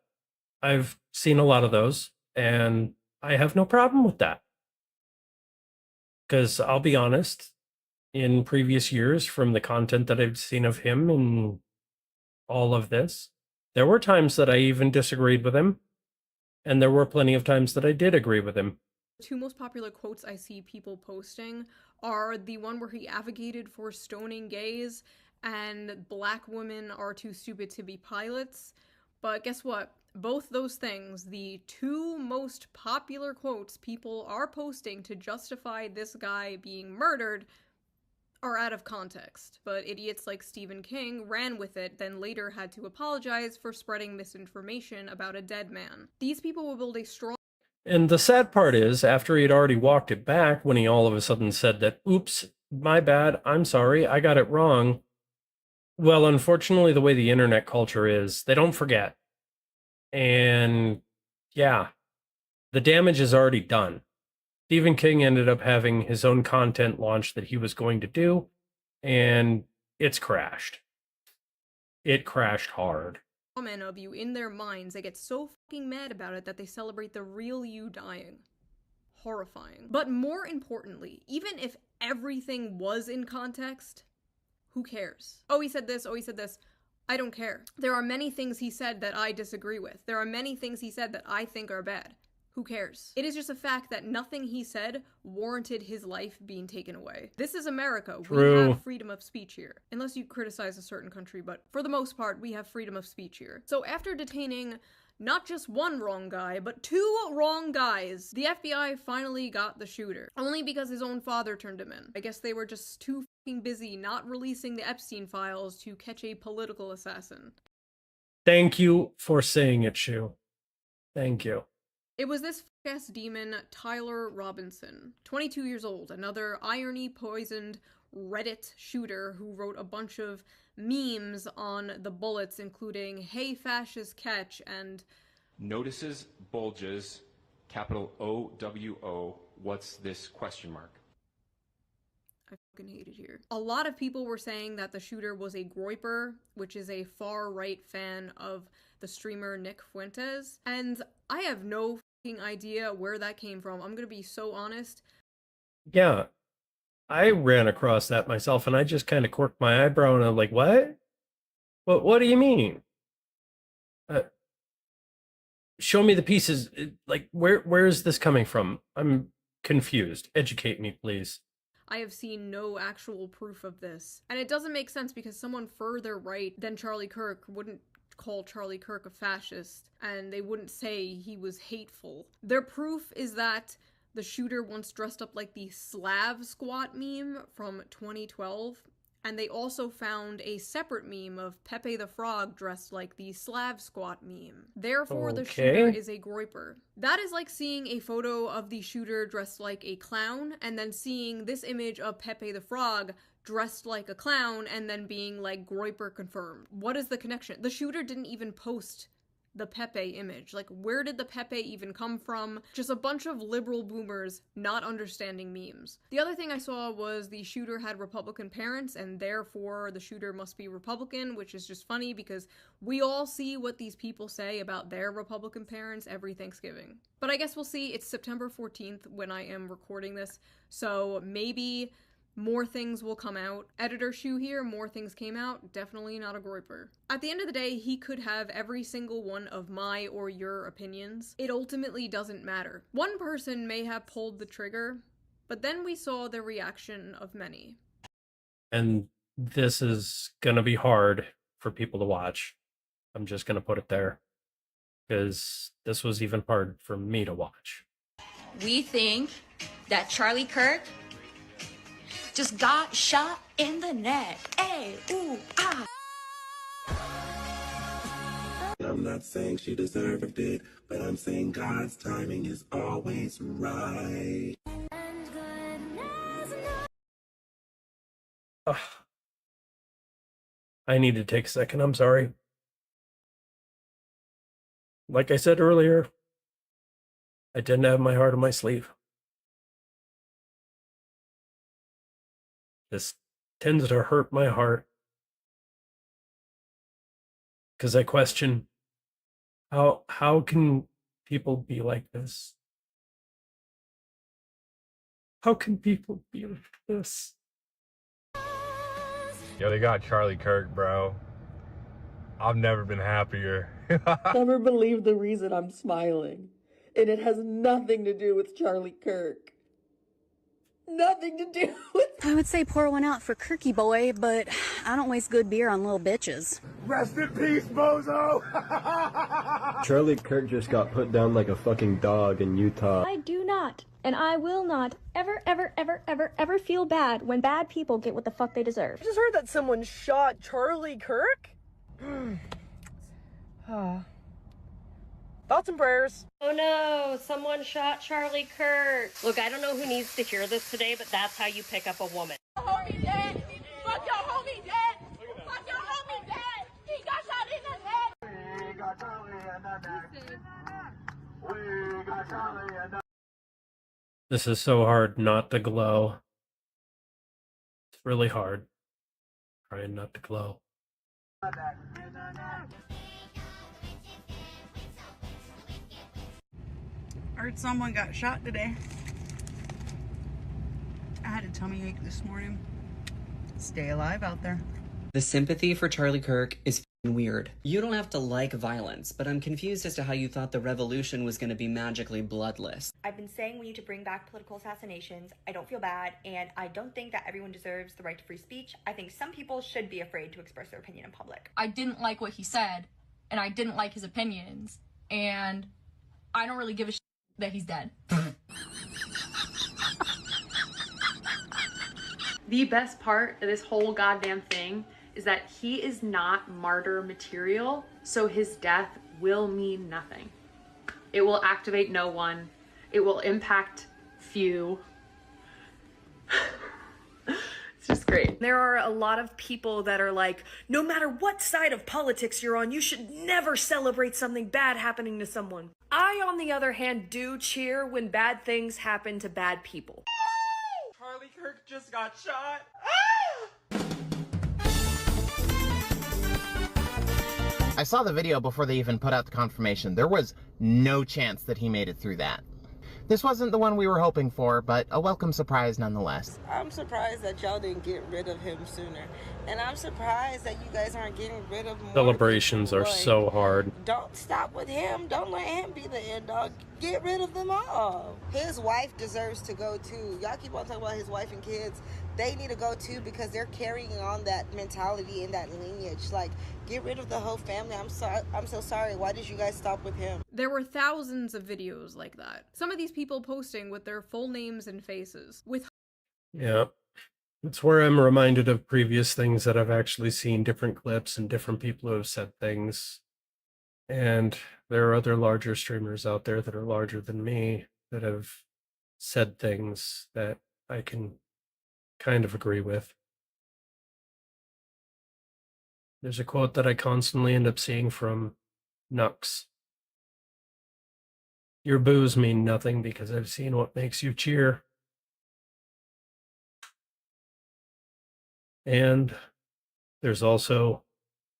I've seen a lot of those, and I have no problem with that. Because I'll be honest, in previous years, from the content that I've seen of him and all of this, there were times that I even disagreed with him, and there were plenty of times that I did agree with him. The 2 most popular quotes I see people posting are the one where he advocated for stoning gays and black women are too stupid to be pilots. But guess what? Both those things, the 2 most popular quotes people are posting to justify this guy being murdered, are out of context, but idiots like Stephen King ran with it, then later had to apologize for spreading misinformation about a dead man. These people will build a strong. And the sad part is, after he'd already walked it back, when he all of a sudden said that, oops, my bad, I'm sorry, I got it wrong. Well, unfortunately, the way the internet culture is, they don't forget. And yeah, the damage is already done. Stephen King ended up having his own content launch that he was going to do, and it's crashed. It crashed hard. Of you in their minds, they get so fucking mad about it that they celebrate the real you dying. Horrifying. But more importantly, even if everything was in context, who cares? Oh, he said this, oh, he said this. I don't care. There are many things he said that I disagree with. There are many things he said that I think are bad. Who cares? It is just a fact that nothing he said warranted his life being taken away. This is America. True. We have freedom of speech here. Unless you criticize a certain country, but for the most part, we have freedom of speech here. So after detaining not just one wrong guy, but two wrong guys, the FBI finally got the shooter. Only because his own father turned him in. I guess they were just too fucking busy not releasing the Epstein files to catch a political assassin. Thank you for saying it, Shu. Thank you. It was this f***ass demon, Tyler Robinson, 22 years old, another irony-poisoned Reddit shooter who wrote a bunch of memes on the bullets, including "Hey fascist catch" and "Notices bulges, capital OWO, what's this question mark?" I fucking hate it here. A lot of people were saying that the shooter was a groiper, which is a far-right fan of the streamer Nick Fuentes, and I have no fucking idea where that came from. I'm gonna be so honest. Yeah, I ran across that myself, and I just kind of quirked my eyebrow, and I'm like, what? What do you mean? Show me the pieces. Like, where is this coming from? I'm confused. Educate me, please. I have seen no actual proof of this. And it doesn't make sense because someone further right than Charlie Kirk wouldn't call Charlie Kirk a fascist, and they wouldn't say he was hateful. Their proof is that the shooter once dressed up like the Slav squat meme from 2012, and they also found a separate meme of Pepe the Frog dressed like the Slav squat meme. Therefore, the shooter is a groiper. That is like seeing a photo of the shooter dressed like a clown, and then seeing this image of Pepe the Frog dressed like a clown, and then being like, groiper confirmed. What is the connection? The shooter didn't even post the Pepe image. Like, where did the Pepe even come from? Just a bunch of liberal boomers not understanding memes. The other thing I saw was the shooter had Republican parents, and therefore the shooter must be Republican, which is just funny because we all see what these people say about their Republican parents every Thanksgiving. But I guess we'll see. It's September 14th when I am recording this, so maybe more things will come out. Editor Shu here, more things came out. Definitely not a groiper. At the end of the day, he could have every single one of my or your opinions. It ultimately doesn't matter. One person may have pulled the trigger, but then we saw the reaction of many. And this is gonna be hard for people to watch. I'm just gonna put it there, because this was even hard for me to watch. We think that Charlie Kirk just got shot in the neck. Hey, ooh, ah. I'm not saying she deserved it, but I'm saying God's timing is always right. Ugh. I need to take a second. I'm sorry. Like I said earlier, I didn't have my heart on my sleeve. This tends to hurt my heart because I question how can people be like this? How can people be like this? Yo, they got Charlie Kirk, bro. I've never been happier. Never believe the reason I'm smiling. And it has nothing to do with Charlie Kirk. Nothing to do with I would say pour one out for Kirky Boy, but I don't waste good beer on little bitches. Rest in peace, bozo! Charlie Kirk just got put down like a fucking dog in Utah. I do not, and I will not, ever feel bad when bad people get what the fuck they deserve. I just heard that someone shot Charlie Kirk? Thoughts and prayers. Oh no, someone shot Charlie Kirk. Look, I don't know who needs to hear this today, but that's how you pick up a woman. Homie dead! Fuck your homie dead! Fuck your homie dead! He got shot in the head! We got Charlie in the neck. We got Charlie in the... This is so hard not to glow. It's really hard. Trying not to glow. Heard someone got shot today. I had a tummy ache this morning. Stay alive out there. The sympathy for Charlie Kirk is f***ing weird. You don't have to like violence, but I'm confused as to how you thought the revolution was going to be magically bloodless. I've been saying we need to bring back political assassinations. I don't feel bad, and I don't think that everyone deserves the right to free speech. I think some people should be afraid to express their opinion in public. I didn't like what he said, and I didn't like his opinions, and I don't really give a shit that he's dead. The best part of this whole goddamn thing is that he is not martyr material, so his death will mean nothing. It will activate no one. It will impact few. It's just great. There are a lot of people that are like, no matter what side of politics you're on, you should never celebrate something bad happening to someone. I, on the other hand, do cheer when bad things happen to bad people. Charlie Kirk just got shot. I saw the video before they even put out the confirmation. There was no chance that he made it through that. This wasn't the one we were hoping for, but a welcome surprise nonetheless. I'm surprised that y'all didn't get rid of him sooner. And I'm surprised that you guys aren't getting rid of more Celebrations are so hard. Don't stop with him. Don't let him be the end dog. Get rid of them all. His wife deserves to go too. Y'all keep on talking about his wife and kids. They need to go too because they're carrying on that mentality and that lineage. Like, get rid of the whole family. I'm so sorry. Why did you guys stop with him? There were thousands of videos like that. Some of these people posting with their full names and faces. Yeah. It's where I'm reminded of previous things that I've actually seen, different clips and different people who have said things. And there are other larger streamers out there that are larger than me that have said things that I can kind of agree with. There's a quote that I constantly end up seeing from Nux. Your boos mean nothing because I've seen what makes you cheer. And there's also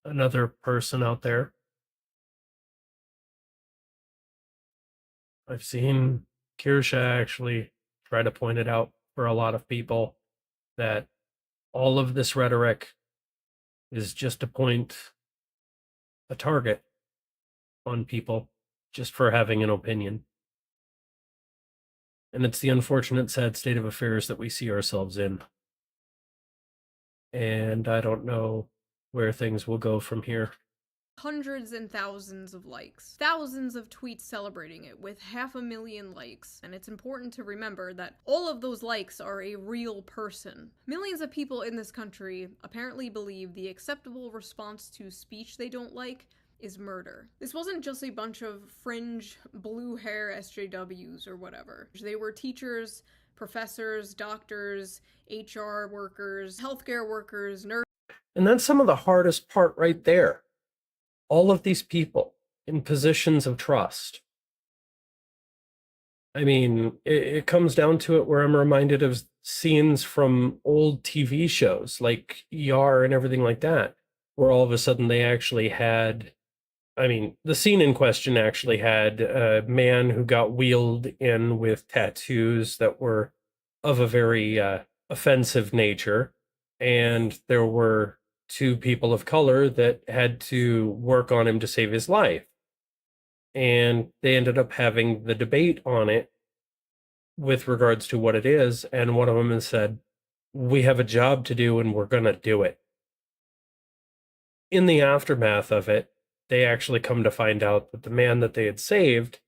another person out there. I've seen Kirsha actually try to point it out for a lot of people that all of this rhetoric is just to point a target on people just for having an opinion. And it's the unfortunate, sad state of affairs that we see ourselves in. And I don't know where things will go from here. Hundreds and thousands of likes. Thousands of tweets celebrating it with 500,000 likes. And it's important to remember that all of those likes are a real person. Millions of people in this country apparently believe the acceptable response to speech they don't like is murder. This wasn't just a bunch of fringe blue hair SJWs or whatever. They were teachers, professors, doctors, HR workers, healthcare workers, nurses. And that's some of the hardest part right there. All of these people in positions of trust. I mean, it comes down to it where I'm reminded of scenes from old TV shows like ER and everything like that, where all of a sudden they actually had, I mean, the scene in question actually had a man who got wheeled in with tattoos that were of a very offensive nature, and there were two people of color that had to work on him to save his life. And they ended up having the debate on it with regards to what it is, and one of them has said, we have a job to do and we're going to do it. In the aftermath of it, they actually come to find out that the man that they had saved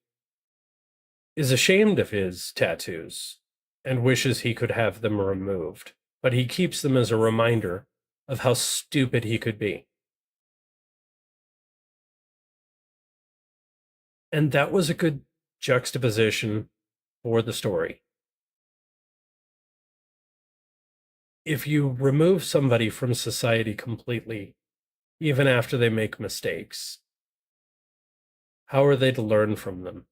is ashamed of his tattoos and wishes he could have them removed. But he keeps them as a reminder of how stupid he could be. And that was a good juxtaposition for the story. If you remove somebody from society completely, even after they make mistakes, how are they to learn from them?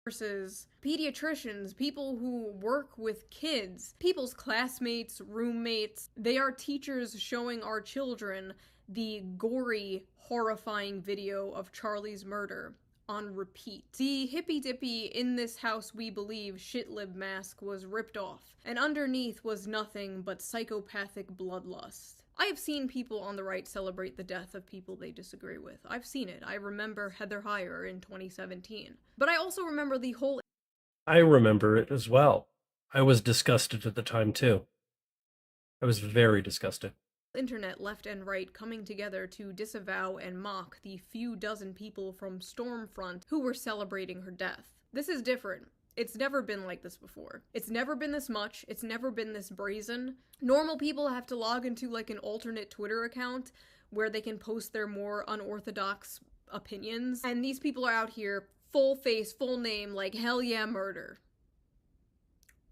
Versus pediatricians, people who work with kids, people's classmates, roommates. They are teachers showing our children the gory, horrifying video of Charlie's murder on repeat. The hippy-dippy "in this house we believe" shitlib mask was ripped off, and underneath was nothing but psychopathic bloodlust. I have seen people on the right celebrate the death of people they disagree with. I've seen it. I remember Heather Heyer in 2017. But I also remember the whole... I remember it as well. I was disgusted at the time too. I was very disgusted. Internet left and right coming together to disavow and mock the few dozen people from Stormfront who were celebrating her death. This is different. It's never been like this before. It's never been this much. It's never been this brazen. Normal people have to log into like an alternate Twitter account where they can post their more unorthodox opinions. And these people are out here full face, full name, like hell yeah murder.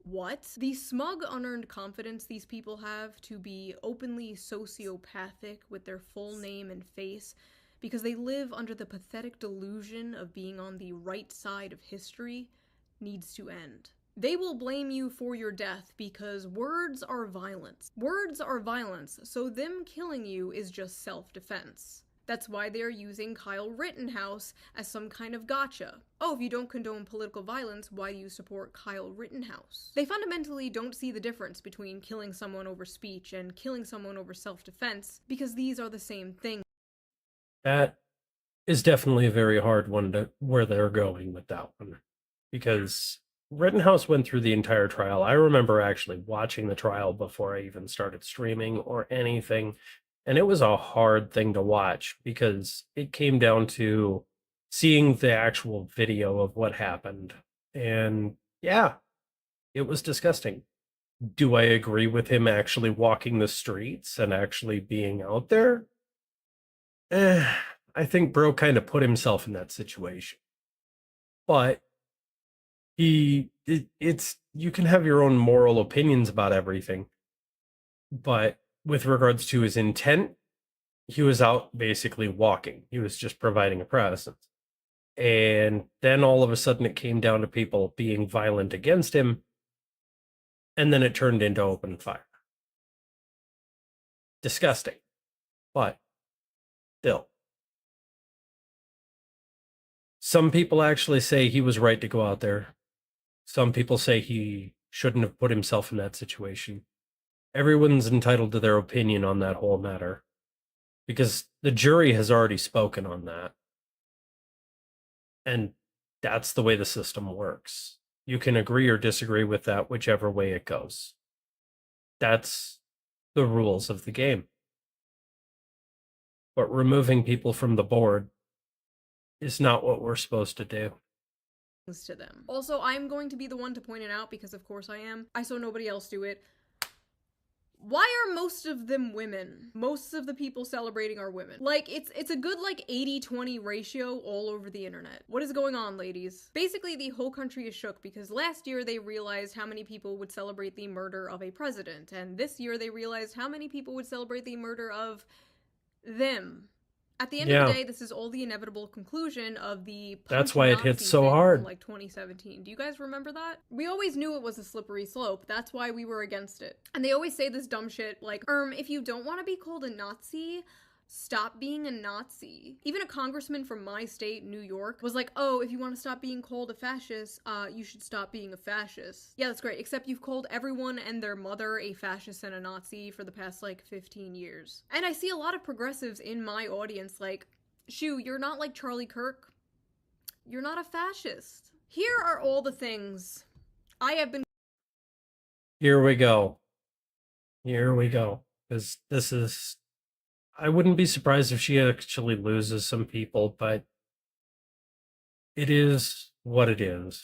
What? The smug, unearned confidence these people have to be openly sociopathic with their full name and face because they live under the pathetic delusion of being on the right side of history needs to end. They will blame you for your death because words are violence. Words are violence, so them killing you is just self-defense. That's why they're using Kyle Rittenhouse as some kind of gotcha. Oh, if you don't condone political violence, why do you support Kyle Rittenhouse? They fundamentally don't see the difference between killing someone over speech and killing someone over self-defense because these are the same thing. That is definitely a very hard one to where they're going with that one. Because Rittenhouse went through the entire trial. I remember actually watching the trial before I even started streaming or anything. And it was a hard thing to watch because it came down to seeing the actual video of what happened. And yeah, it was disgusting. Do I agree with him actually walking the streets and actually being out there? I think bro kind of put himself in that situation. But it's you can have your own moral opinions about everything, but with regards to his intent, he was out basically walking. He was just providing a presence. And then all of a sudden it came down to people being violent against him, and then it turned into open fire. Disgusting. But still. Some people actually say he was right to go out there. Some people say he shouldn't have put himself in that situation. Everyone's entitled to their opinion on that whole matter, because the jury has already spoken on that. And that's the way the system works. You can agree or disagree with that whichever way it goes. That's the rules of the game. But removing people from the board is not what we're supposed to do. To them. Also, I'm going to be the one to point it out because of course I am. I saw nobody else do it. Why are most of them women? Most of the people celebrating are women. Like, it's a good, like, 80-20 ratio all over the internet. What is going on, ladies? Basically, the whole country is shook because last year they realized how many people would celebrate the murder of a president, and this year they realized how many people would celebrate the murder of them. At the end of the day, this is all the inevitable conclusion of the That's why it hits so thing hard. from, like 2017. Do you guys remember that? We always knew it was a slippery slope. That's why we were against it. And they always say this dumb shit like, if you don't want to be called a Nazi, stop being a Nazi. Even a congressman from my state, New York, was like, oh, if you want to stop being called a fascist, you should stop being a fascist. Yeah, that's great, except you've called everyone and their mother a fascist and a Nazi for the past, like, 15 years. And I see a lot of progressives in my audience like, shoo, you're not like Charlie Kirk. You're not a fascist. Here are all the things I have been Here we go. Here we go. Because this is. I wouldn't be surprised if she actually loses some people, but it is what it is.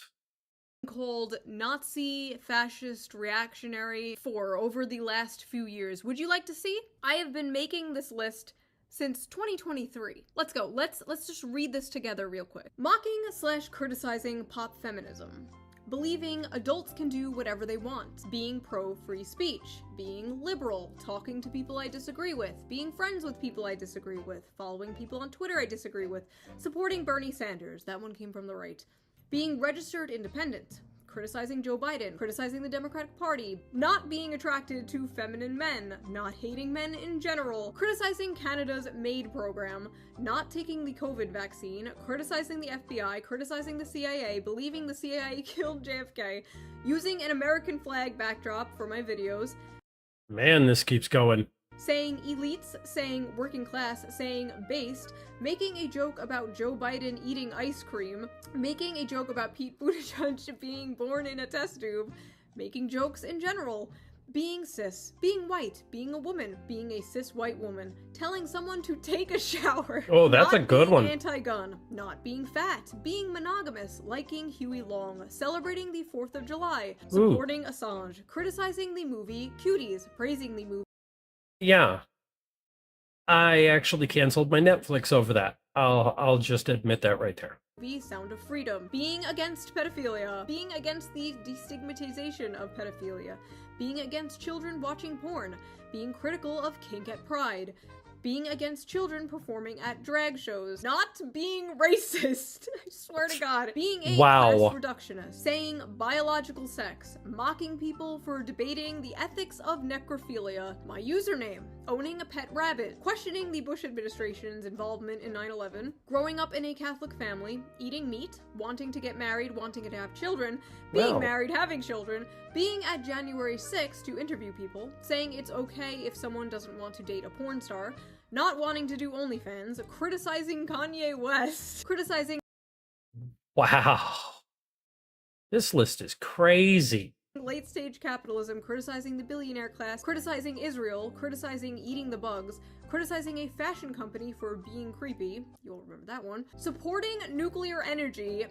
Called Nazi, fascist, reactionary for over the last few years. Would you like to see? I have been making this list since 2023. Let's go. Let's just read this together real quick. Mocking / criticizing pop feminism. Believing adults can do whatever they want. Being pro-free speech. Being liberal. Talking to people I disagree with. Being friends with people I disagree with. Following people on Twitter I disagree with. Supporting Bernie Sanders. That one came from the right. Being registered independent. Criticizing Joe Biden, criticizing the Democratic Party, not being attracted to feminine men, not hating men in general, criticizing Canada's MAID program, not taking the COVID vaccine, criticizing the FBI, criticizing the CIA, believing the CIA killed JFK, using an American flag backdrop for my videos, Man, this keeps going. saying elites, saying working class, saying based, making a joke about Joe Biden eating ice cream, making a joke about Pete Buttigieg being born in a test tube, making jokes in general, being cis, being white, being a woman, being a cis white woman, telling someone to take a shower. Oh, that's a not good being one. Anti-gun, not being fat, being monogamous, liking Huey Long, celebrating the 4th of July, supporting Assange, criticizing the movie Cuties, praising the movie. Yeah. I actually canceled my Netflix over that. I'll just admit that right there. Sound of Freedom, being against pedophilia, being against the destigmatization of pedophilia, being against children watching porn, being critical of kink at Pride, being against children performing at drag shows, not being racist, I swear to God, being a class reductionist, saying biological sex, mocking people for debating the ethics of necrophilia, my username, owning a pet rabbit, questioning the Bush administration's involvement in 9/11, growing up in a Catholic family, eating meat, wanting to get married, wanting to have children, being married, having children, being at January 6th to interview people, saying it's okay if someone doesn't want to date a porn star, not wanting to do OnlyFans, criticizing Kanye West, criticizing Wow. This list is crazy. late-stage capitalism, criticizing the billionaire class, criticizing Israel, criticizing eating the bugs, criticizing a fashion company for being creepy, you'll remember that one, supporting nuclear energy,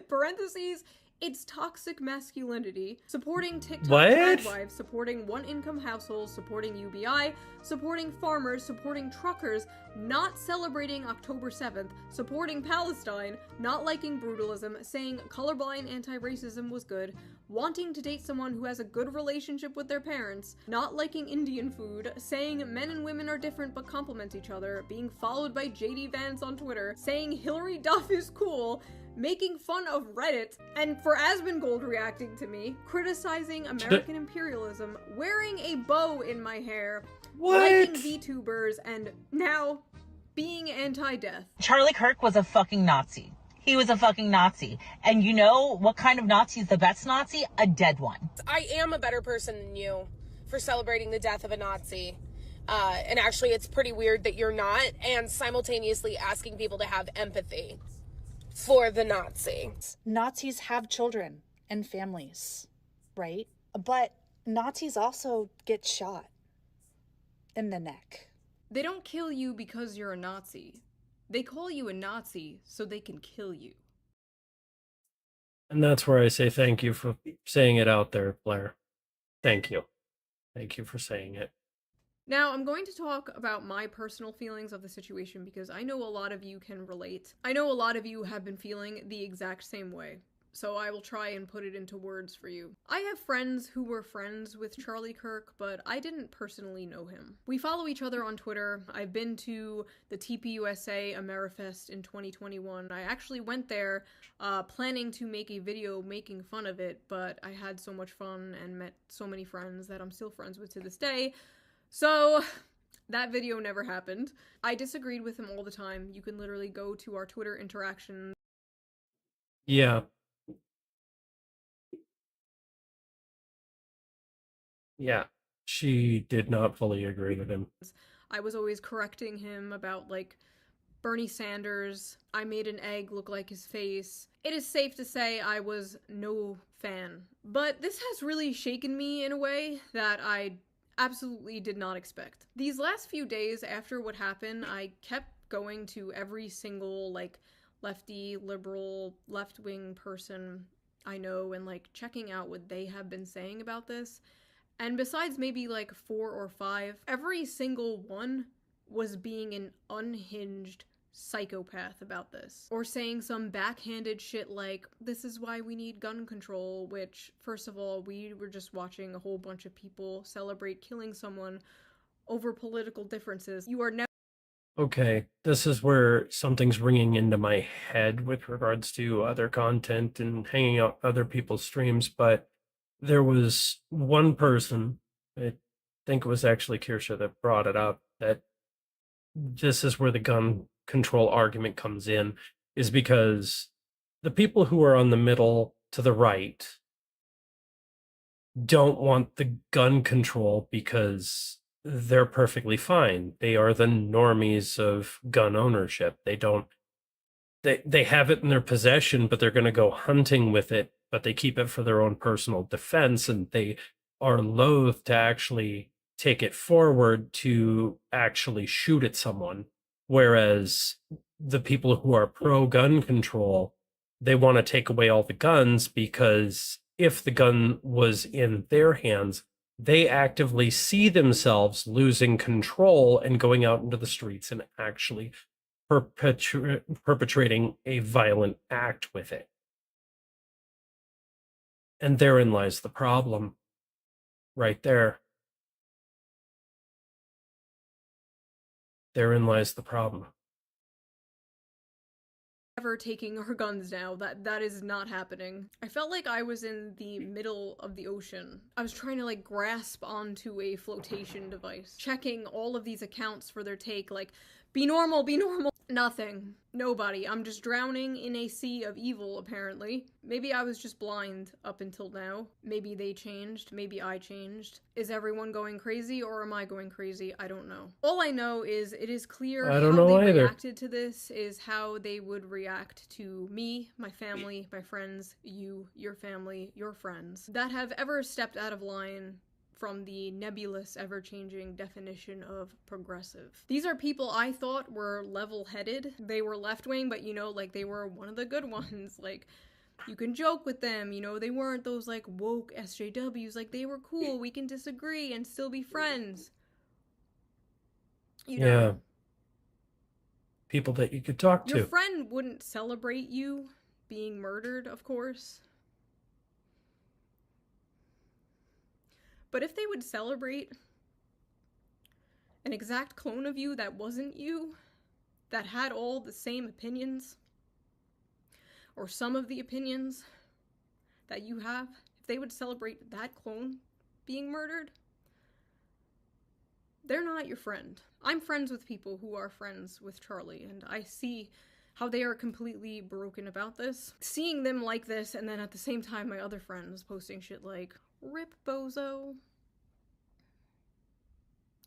parentheses, its toxic masculinity, supporting TikTok tradwives, supporting one-income households, supporting UBI, supporting farmers, supporting truckers, not celebrating October 7th, supporting Palestine, not liking brutalism, saying colorblind anti-racism was good, wanting to date someone who has a good relationship with their parents, not liking Indian food, saying men and women are different but complement each other, being followed by JD Vance on Twitter, saying Hillary Duff is cool, making fun of Reddit, and for Asmongold reacting to me, criticizing American imperialism, wearing a bow in my hair, liking VTubers, and now being anti-death. Charlie Kirk was a fucking Nazi. He was a fucking Nazi. And you know what kind of Nazi is the best Nazi? A dead one. I am a better person than you for celebrating the death of a Nazi. And actually, it's pretty weird that you're not, and simultaneously asking people to have empathy for the Nazi. Nazis have children and families, right? But Nazis also get shot in the neck. They don't kill you because you're a Nazi. They call you a Nazi so they can kill you. And that's where I say thank you for saying it out there, Blair. Thank you. Thank you for saying it. Now, I'm going to talk about my personal feelings of the situation because I know a lot of you can relate. I know a lot of you have been feeling the exact same way, so I will try and put it into words for you. I have friends who were friends with Charlie Kirk, but I didn't personally know him. We follow each other on Twitter. I've been to the TPUSA Amerifest in 2021. I actually went there planning to make a video making fun of it, but I had so much fun and met so many friends that I'm still friends with to this day. So, that video never happened. I disagreed with him all the time. You can literally go to our Twitter interactions. Yeah. Yeah. She did not fully agree with him. I was always correcting him about, like, Bernie Sanders, I made an egg look like his face. It is safe to say I was no fan. But this has really shaken me in a way that I absolutely did not expect. These last few days after what happened, I kept going to every single, like, lefty, liberal, left-wing person I know and, like, checking out what they have been saying about this. And besides maybe, like, 4 or 5, every single one was being an unhinged psychopath about this. Or saying some backhanded shit like, this is why we need gun control, which, first of all, we were just watching a whole bunch of people celebrate killing someone over political differences. You are never— Okay, this is where something's ringing into my head with regards to other content and hanging out other people's streams, but there was one person, I think it was actually Kirsha that brought it up, that this is where the gun control argument comes in, is because the people who are on the middle to the right don't want the gun control because they're perfectly fine. They are the normies of gun ownership. They have it in their possession, but they're going to go hunting with it, but they keep it for their own personal defense, and they are loath to actually take it forward to actually shoot at someone. Whereas the people who are pro gun control, they want to take away all the guns because if the gun was in their hands, they actively see themselves losing control and going out into the streets and actually perpetrating a violent act with it. And therein lies the problem. Right there. Therein lies the problem. Ever taking our guns now. That is not happening. I felt like I was in the middle of the ocean. I was trying to, like, grasp onto a flotation device, checking all of these accounts for their take, like, be normal, be normal. Nothing. Nobody. I'm just drowning in a sea of evil, apparently. Maybe I was just blind up until now. Maybe they changed. Maybe I changed. Is everyone going crazy, or am I going crazy? I don't know. All I know is it is clear I don't how know they either. reacted to this is how they would react to me, my family, my friends, you, your family, your friends, that have ever stepped out of line from the nebulous, ever-changing definition of progressive. These are people I thought were level-headed. They were left-wing, but, you know, like, they were one of the good ones. Like, you can joke with them, you know, they weren't those, like, woke SJWs. Like, they were cool, we can disagree and still be friends. You know. Yeah. People that you could talk to. Your friend wouldn't celebrate you being murdered, of course. But if they would celebrate an exact clone of you that wasn't you, that had all the same opinions, or some of the opinions that you have, if they would celebrate that clone being murdered, they're not your friend. I'm friends with people who are friends with Charlie, and I see how they are completely broken about this. Seeing them like this, and then at the same time my other friends posting shit like, rip bozo.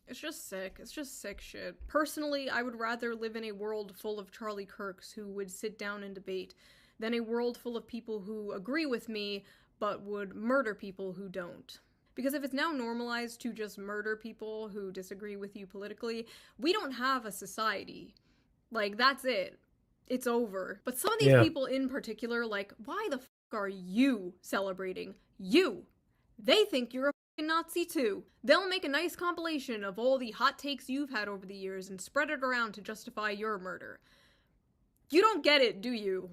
It's just sick. It's just sick shit. Personally, I would rather live in a world full of Charlie Kirks who would sit down and debate than a world full of people who agree with me but would murder people who don't. Because if it's now normalized to just murder people who disagree with you politically, we don't have a society. Like, that's it. It's over. But some of these people in particular, like, why the f*** are you celebrating? You! They think you're a f***ing Nazi too. They'll make a nice compilation of all the hot takes you've had over the years and spread it around to justify your murder. You don't get it, do you?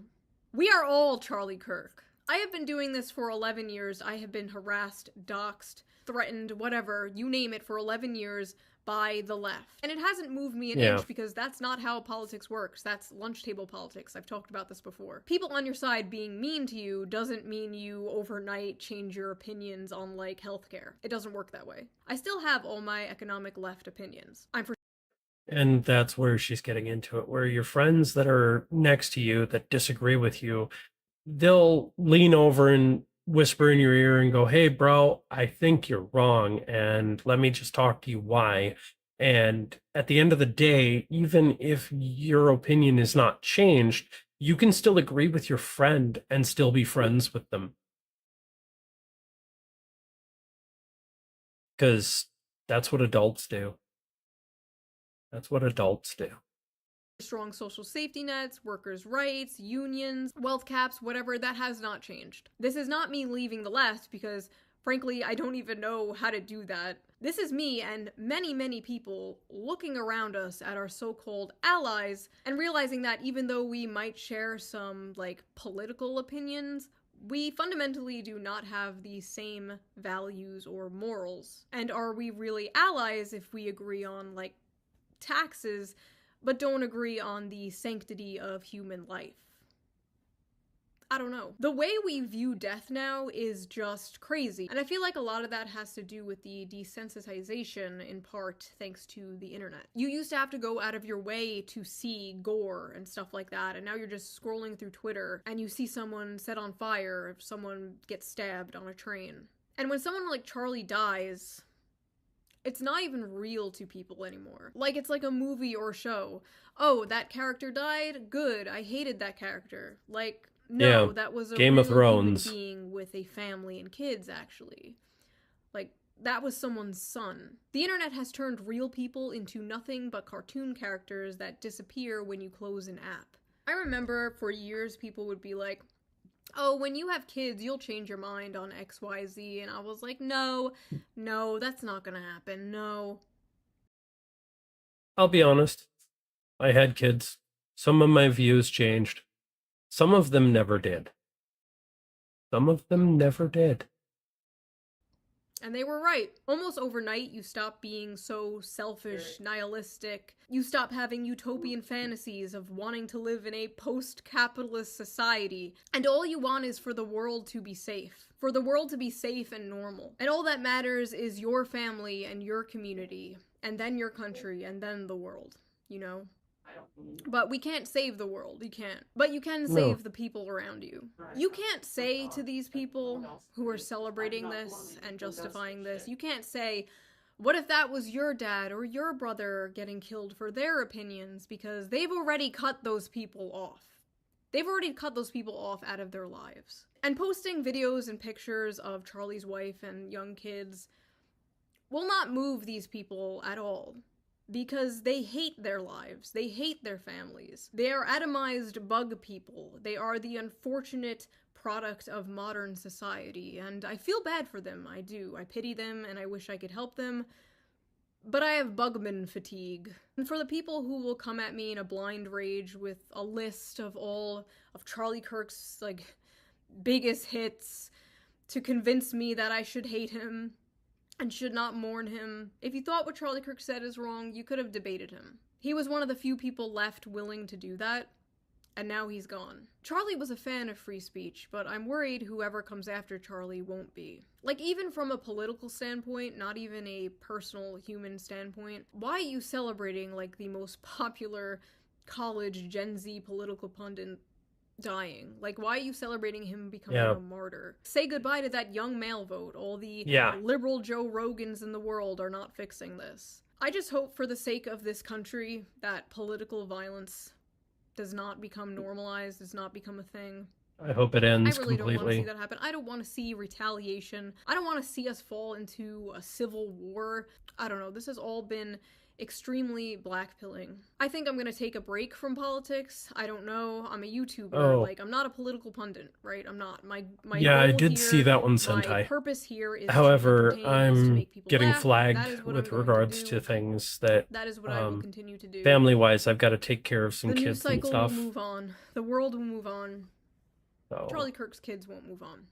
We are all Charlie Kirk. I have been doing this for 11 years. I have been harassed, doxxed, threatened, whatever, you name it, for 11 years by the left. And it hasn't moved me an inch because that's not how politics works. That's lunch table politics. I've talked about this before. People on your side being mean to you doesn't mean you overnight change your opinions on, like, healthcare. It doesn't work that way. I still have all my economic left opinions. And that's where she's getting into it, where your friends that are next to you that disagree with you, they'll lean over and whisper in your ear and go, hey, bro, I think you're wrong, and let me just talk to you why. And at the end of the day, even if your opinion is not changed, you can still agree with your friend and still be friends with them. Because that's what adults do. That's what adults do. Strong social safety nets, workers' rights, unions, wealth caps, whatever, that has not changed. This is not me leaving the left because, frankly, I don't even know how to do that. This is me and many, many people looking around us at our so-called allies and realizing that even though we might share some, like, political opinions, we fundamentally do not have the same values or morals. And are we really allies if we agree on, like, taxes, but don't agree on the sanctity of human life? I don't know. The way we view death now is just crazy, and I feel like a lot of that has to do with the desensitization, in part thanks to the internet. You used to have to go out of your way to see gore and stuff like that, and now you're just scrolling through Twitter and you see someone set on fire, if someone gets stabbed on a train. And when someone like Charlie dies, it's not even real to people anymore. Like, it's like a movie or show. Oh, that character died? Good, I hated that character. Like, no, Yeah, that was a Game real of Thrones. human being with a family and kids, actually. Like, that was someone's son. The internet has turned real people into nothing but cartoon characters that disappear when you close an app. I remember for years people would be like, oh, when you have kids, you'll change your mind on XYZ. And I was like, no, that's not gonna happen. No. I'll be honest. I had kids. Some of my views changed. Some of them never did. Some of them never did. And they were right. Almost overnight, you stop being so selfish, nihilistic. You stop having utopian fantasies of wanting to live in a post-capitalist society. And all you want is for the world to be safe. For the world to be safe and normal. And all that matters is your family and your community. And then your country, and then the world. You know? But we can't save the world, you can't. But you can save the people around you. You can't say to these people who are celebrating this and justifying this, you can't say, what if that was your dad or your brother getting killed for their opinions, because they've already cut those people off. They've already cut those people off out of their lives. And posting videos and pictures of Charlie's wife and young kids will not move these people at all. Because they hate their lives, they hate their families. They are atomized bug people. They are the unfortunate product of modern society, and I feel bad for them, I do. I pity them, and I wish I could help them. But I have bugman fatigue. And for the people who will come at me in a blind rage with a list of all of Charlie Kirk's, like, biggest hits to convince me that I should hate him, and should not mourn him. If you thought what Charlie Kirk said is wrong, you could have debated him. He was one of the few people left willing to do that, and now he's gone. Charlie was a fan of free speech, but I'm worried whoever comes after Charlie won't be. Like, even from a political standpoint, not even a personal human standpoint, why are you celebrating, like, the most popular college Gen Z political pundit dying? Like, why are you celebrating him becoming a martyr? Say goodbye to that young male vote. All the liberal Joe Rogans in the world are not fixing this. I just hope for the sake of this country that political violence does not become normalized, does not become a thing. I hope it ends I really completely. don't want to see that happen. I don't want to see retaliation. I don't want to see us fall into a civil war. I don't know. This has all been extremely blackpilling. I think I'm gonna take a break from politics. I don't know. I'm a YouTuber. Like, I'm not a political pundit, right? I'm not. My yeah, I goal did here, see that one, my Sentai. purpose here is However, to I'm getting laugh. That flagged is what with I'm going regards to to do. things that, That is what I will continue to do. family-wise, I've got to take care of some The news kids and cycle stuff. will move on. The world will move on. So. Charlie Kirk's kids won't move on.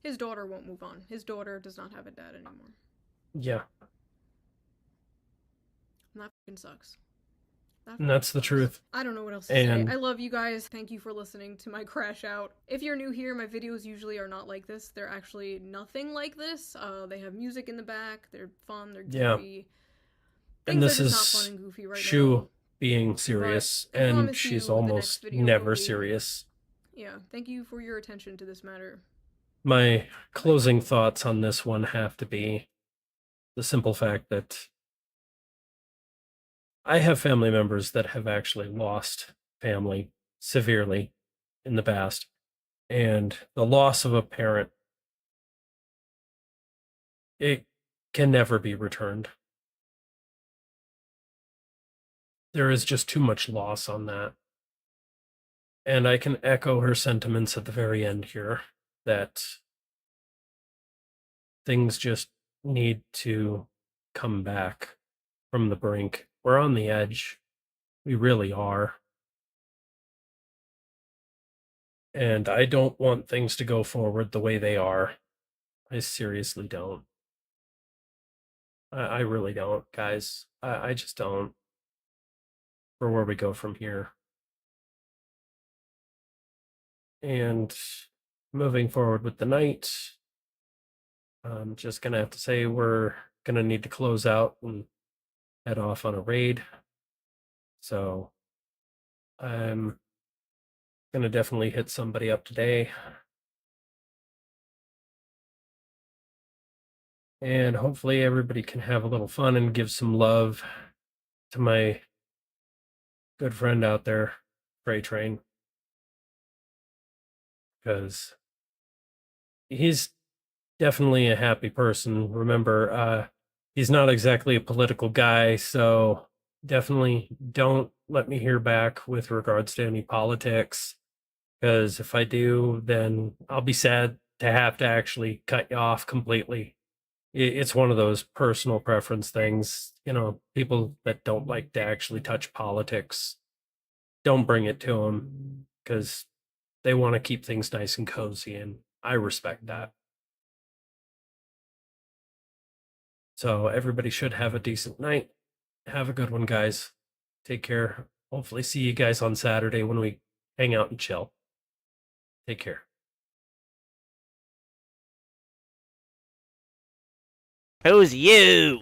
His daughter won't move on. His daughter does not have a dad anymore. Yeah. And that fucking sucks. And that's the truth. I don't know what else to say. I love you guys. Thank you for listening to my crash out. If you're new here, my videos usually are not like this. They're actually nothing like this. They have music in the back. They're fun. They're goofy. And this not is fun and goofy right Shu now. being serious, I and promise she's you the next almost video will never be- serious. Yeah, thank you for your attention to this matter. My closing thoughts on this one have to be, the simple fact that I have family members that have actually lost family severely in the past, and the loss of a parent, it can never be returned. There is just too much loss on that. And I can echo her sentiments at the very end here that things just need to come back from the brink. We're on the edge. We really are. And I don't want things to go forward the way they are. I seriously don't. I really don't, guys. I just don't. For where we go from here. And moving forward with the night, I'm just gonna have to say we're gonna need to close out and head off on a raid. So I'm gonna definitely hit somebody up today. And hopefully everybody can have a little fun and give some love to my good friend out there, Freight Train. Because he's definitely a happy person. Remember, he's not exactly a political guy, so definitely don't let me hear back with regards to any politics. Because if I do, then I'll be sad to have to actually cut you off completely. It's one of those personal preference things. You know, people that don't like to actually touch politics, don't bring it to them because they want to keep things nice and cozy, and I respect that. So everybody should have a decent night. Have a good one, guys. Take care. Hopefully see you guys on Saturday when we hang out and chill. Take care. Who's you?